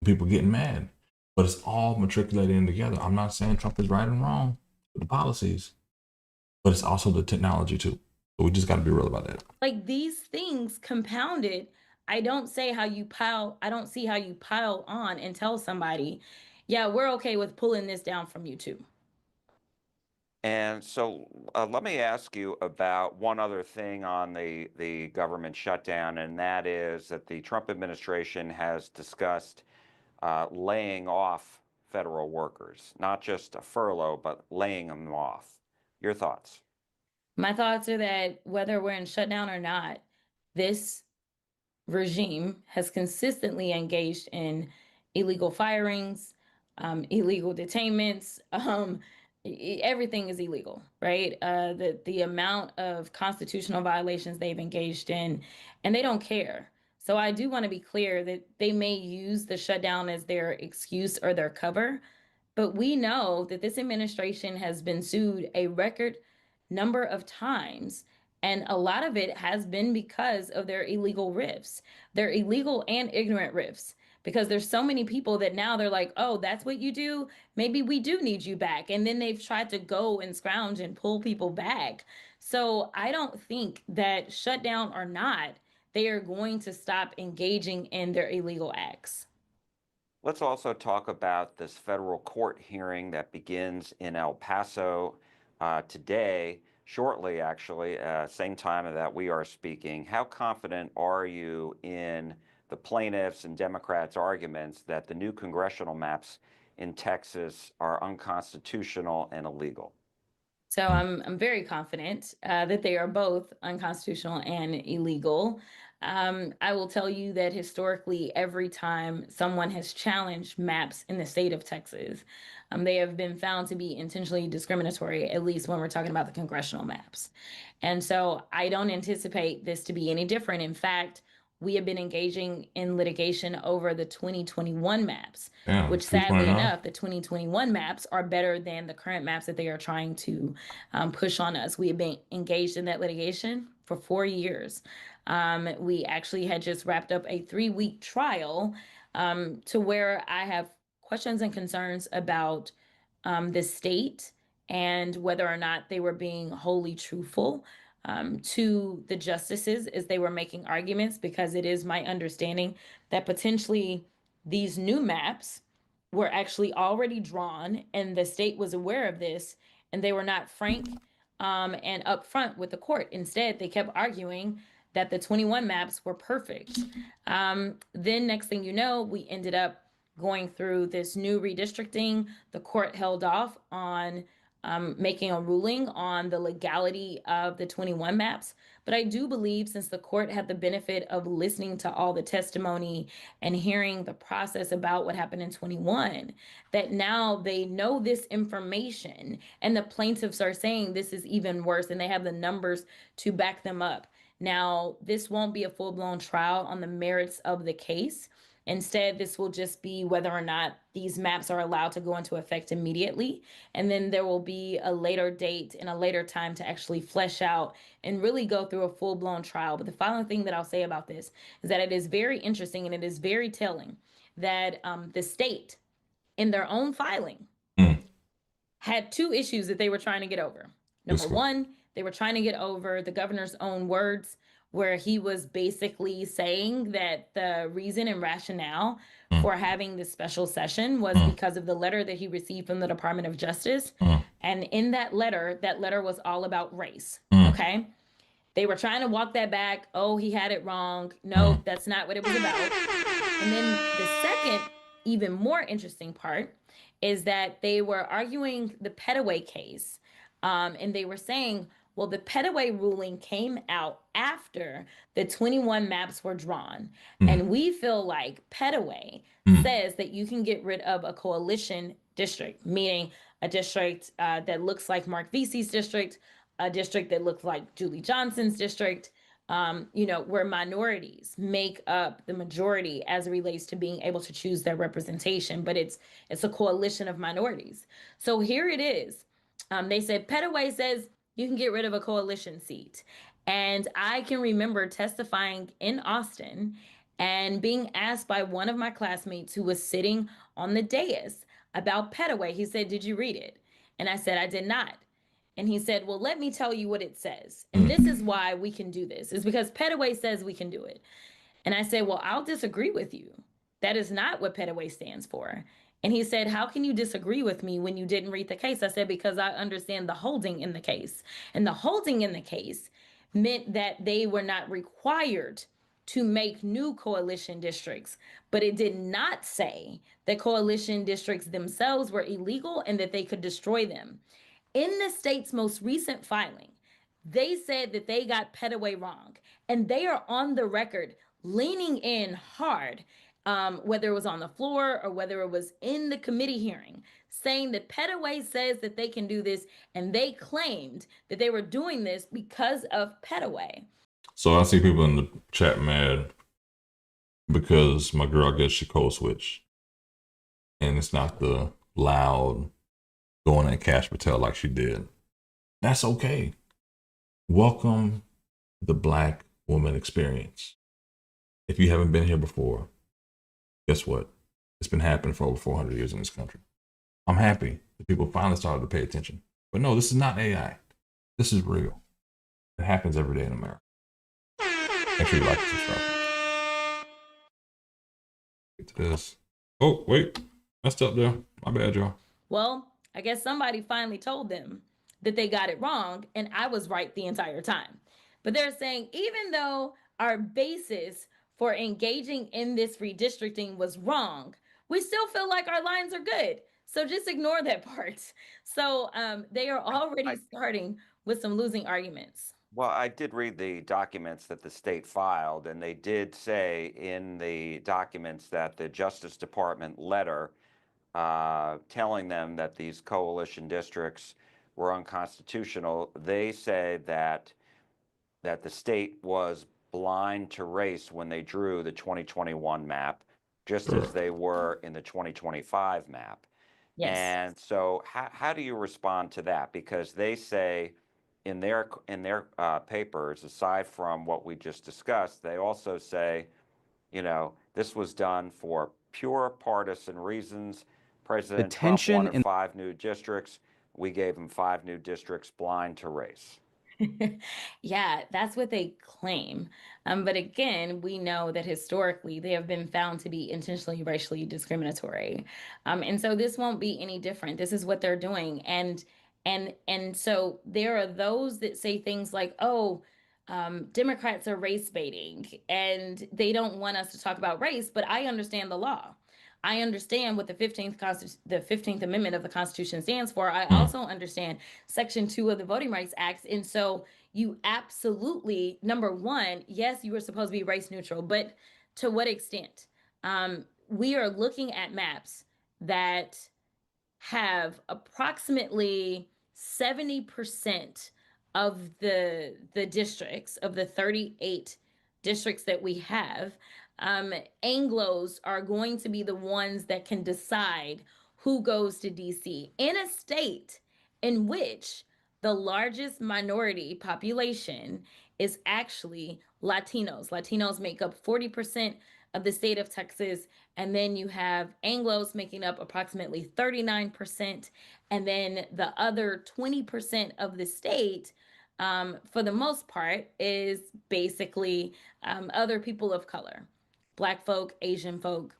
People getting mad, but it's all matriculated in together. I'm not saying Trump is right and wrong with the policies, but it's also the technology too. So we just got to be real about that. Like these things compounded. I don't see how you pile on and tell somebody, yeah, we're okay with pulling this down from you too. And so let me ask you about one other thing on the government shutdown, and that is that the Trump administration has discussed laying off federal workers, not just a furlough, but laying them off. Your thoughts? My thoughts are that whether we're in shutdown or not, this regime has consistently engaged in illegal firings, illegal detainments. Everything is illegal, right? The amount of constitutional violations they've engaged in, and they don't care. So I do want to be clear that they may use the shutdown as their excuse or their cover, but we know that this administration has been sued a record number of times. And a lot of it has been because of their illegal rifts. They're illegal and ignorant rifts because there's so many people that now they're like, oh, that's what you do? Maybe we do need you back. And then they've tried to go and scrounge and pull people back. So I don't think that shutdown or not, they are going to stop engaging in their illegal acts. Let's also talk about this federal court hearing that begins in El Paso today, shortly actually, same time that we are speaking. How confident are you in the plaintiffs' and Democrats' arguments that the new congressional maps in Texas are unconstitutional and illegal? So I'm very confident that they are both unconstitutional and illegal. I will tell you that historically, every time someone has challenged maps in the state of Texas, they have been found to be intentionally discriminatory, at least when we're talking about the congressional maps. And so I don't anticipate this to be any different. In fact, we have been engaging in litigation over the 2021 maps, Damn, which sadly 229. enough, the 2021 maps are better than the current maps that they are trying to push on us. We have been engaged in that litigation for 4 years. We actually had just wrapped up a 3-week trial to where I have questions and concerns about the state and whether or not they were being wholly truthful to the justices as they were making arguments, because it is my understanding that potentially these new maps were actually already drawn and the state was aware of this, and they were not frank and upfront with the court. Instead, they kept arguing that the 21 maps were perfect. Then next thing you know, we ended up going through this new redistricting. The court held off on making a ruling on the legality of the 21 maps. But I do believe, since the court had the benefit of listening to all the testimony and hearing the process about what happened in 21, that now they know this information, and the plaintiffs are saying this is even worse, and they have the numbers to back them up. Now, this won't be a full-blown trial on the merits of the case. Instead, this will just be whether or not these maps are allowed to go into effect immediately. And then there will be a later date and a later time to actually flesh out and really go through a full-blown trial. But the final thing that I'll say about this is that it is very interesting and it is very telling that the state, in their own filing, had 2 issues that they were trying to get over. Number one, they were trying to get over the governor's own words, where he was basically saying that the reason and rationale for having this special session was because of the letter that he received from the Department of Justice. And in that letter was all about race. Okay. They were trying to walk that back. Oh, he had it wrong. No, that's not what it was about. And then the second, even more interesting part is that they were arguing the Petaway case. And they were saying, well, the Petaway ruling came out after the 21 maps were drawn. And we feel like Petaway says that you can get rid of a coalition district, meaning a district that looks like Mark Vesey's district, a district that looks like Julie Johnson's district, where minorities make up the majority as it relates to being able to choose their representation, but it's a coalition of minorities. So here it is. They said Petaway says you can get rid of a coalition seat. And I can remember testifying in Austin and being asked by one of my classmates who was sitting on the dais about Petaway. He said, "Did you read it?" And I said, "I did not." And he said, "Well, let me tell you what it says. And this is why we can do this. It's because Petaway says we can do it." And I said, "Well, I'll disagree with you. That is not what Petaway stands for." And he said, "How can you disagree with me when you didn't read the case?" I said, "Because I understand the holding in the case." And the holding in the case meant that they were not required to make new coalition districts, but it did not say that coalition districts themselves were illegal and that they could destroy them. In the state's most recent filing, they said that they got Petaway wrong, and they are on the record leaning in hard, whether it was on the floor or whether it was in the committee hearing, saying that Petaway says that they can do this, and they claimed that they were doing this because of Petaway. So I see people in the chat mad because my girl gets she code switch, and it's not the loud going at Cash Patel like she did. That's okay. Welcome the Black woman experience. If you haven't been here before, guess what? It's been happening for over 400 years in this country. I'm happy that people finally started to pay attention. But no, this is not AI. This is real. It happens every day in America. Make sure you like and subscribe. Get to this. Oh, wait. Messed up there. My bad, y'all. Well, I guess somebody finally told them that they got it wrong, and I was right the entire time. But they're saying, even though our basis for engaging in this redistricting was wrong, we still feel like our lines are good. So just ignore that part. So they are already starting with some losing arguments. Well, I did read the documents that the state filed, and they did say in the documents that the Justice Department letter telling them that these coalition districts were unconstitutional, they said that the state was blind to race when they drew the 2021 map, just as they were in the 2025 map. Yes. And so how do you respond to that? Because they say in their papers, aside from what we just discussed, they also say, you know, this was done for pure partisan reasons. President Trump tension wanted 5 new districts. We gave him 5 new districts blind to race. Yeah, that's what they claim. But again, we know that historically they have been found to be intentionally racially discriminatory. And so this won't be any different. This is what they're doing. And so there are those that say things like, oh, Democrats are race baiting and they don't want us to talk about race, but I understand the law. I understand what the 15th Amendment of the Constitution stands for. I also understand Section 2 of the Voting Rights Act. And so you absolutely, number one, yes, you were supposed to be race neutral, but to what extent? We are looking at maps that have approximately 70% of the districts, of the 38 districts that we have. Anglos are going to be the ones that can decide who goes to DC in a state in which the largest minority population is actually Latinos. Latinos make up 40% of the state of Texas. And then you have Anglos making up approximately 39%. And then the other 20% of the state, for the most part, is basically other people of color, Black folk, Asian folk,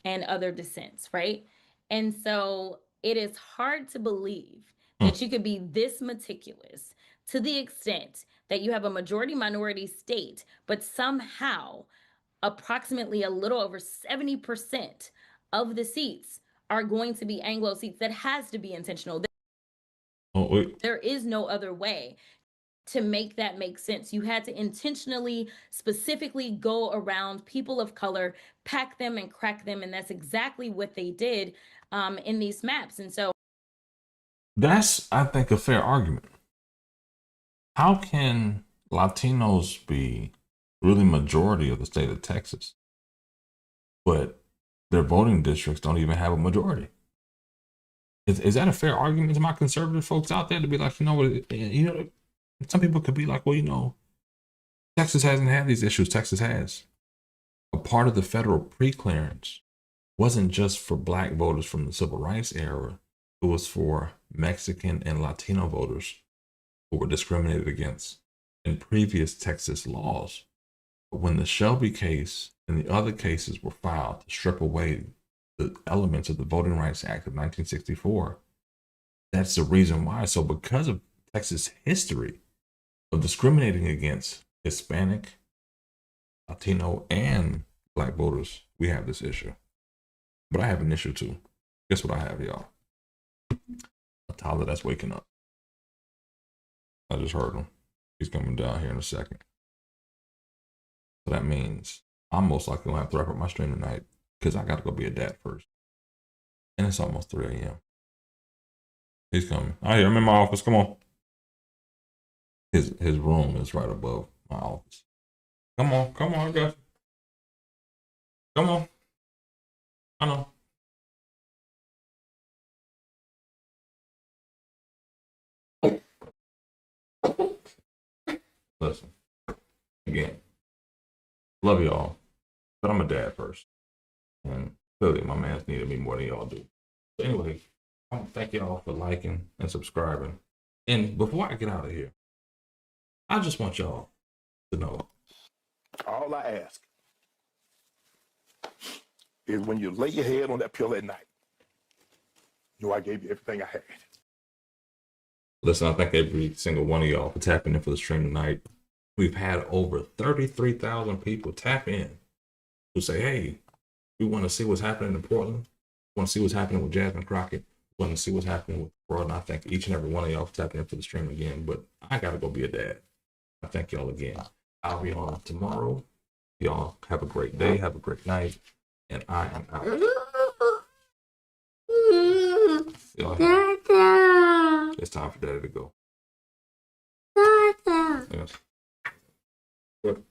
and other descents, right? And so it is hard to believe that you could be this meticulous to the extent that you have a majority minority state, but somehow approximately a little over 70% of the seats are going to be Anglo seats. That has to be intentional. There is no other way to make that make sense. You had to intentionally, specifically go around people of color, pack them and crack them. And that's exactly what they did in these maps. And so that's, I think, a fair argument. How can Latinos be really majority of the state of Texas, but their voting districts don't even have a majority? Is that a fair argument to my conservative folks out there to be like, you know what, some people could be like, well, Texas hasn't had these issues. Texas has. A part of the federal pre-clearance wasn't just for Black voters from the civil rights era. It was for Mexican and Latino voters who were discriminated against in previous Texas laws. But when the Shelby case and the other cases were filed to strip away the elements of the Voting Rights Act of 1964, that's the reason why. So because of Texas history of discriminating against Hispanic, Latino, and Black voters, we have this issue. But I have an issue too. Guess what I have, y'all? A toddler that's waking up. I just heard him. He's coming down here in a second. So that means I'm most likely going to have to wrap up my stream tonight because I got to go be a dad first. And it's almost 3 a.m. He's coming. I hear him in my office. Come on. His room is right above my office. Come on, I got you. Come on. I know. Listen, again, love y'all, but I'm a dad first. And clearly my man's needed me more than y'all do. So anyway, I want to thank y'all for liking and subscribing. And before I get out of here, I just want y'all to know. All I ask is when you lay your head on that pillow at night, know I gave you everything I had. Listen, I thank every single one of y'all for tapping in for the stream tonight. We've had over 33,000 people tap in who say, hey, we want to see what's happening in Portland. Want to see what's happening with Jasmine Crockett. Want to see what's happening with the world. And I thank each and every one of y'all for tapping in for the stream again. But I got to go be a dad. I thank y'all again. I'll be on tomorrow. Y'all have a great day. Have a great night. And I am out. It's time for Daddy to go. Yes. What?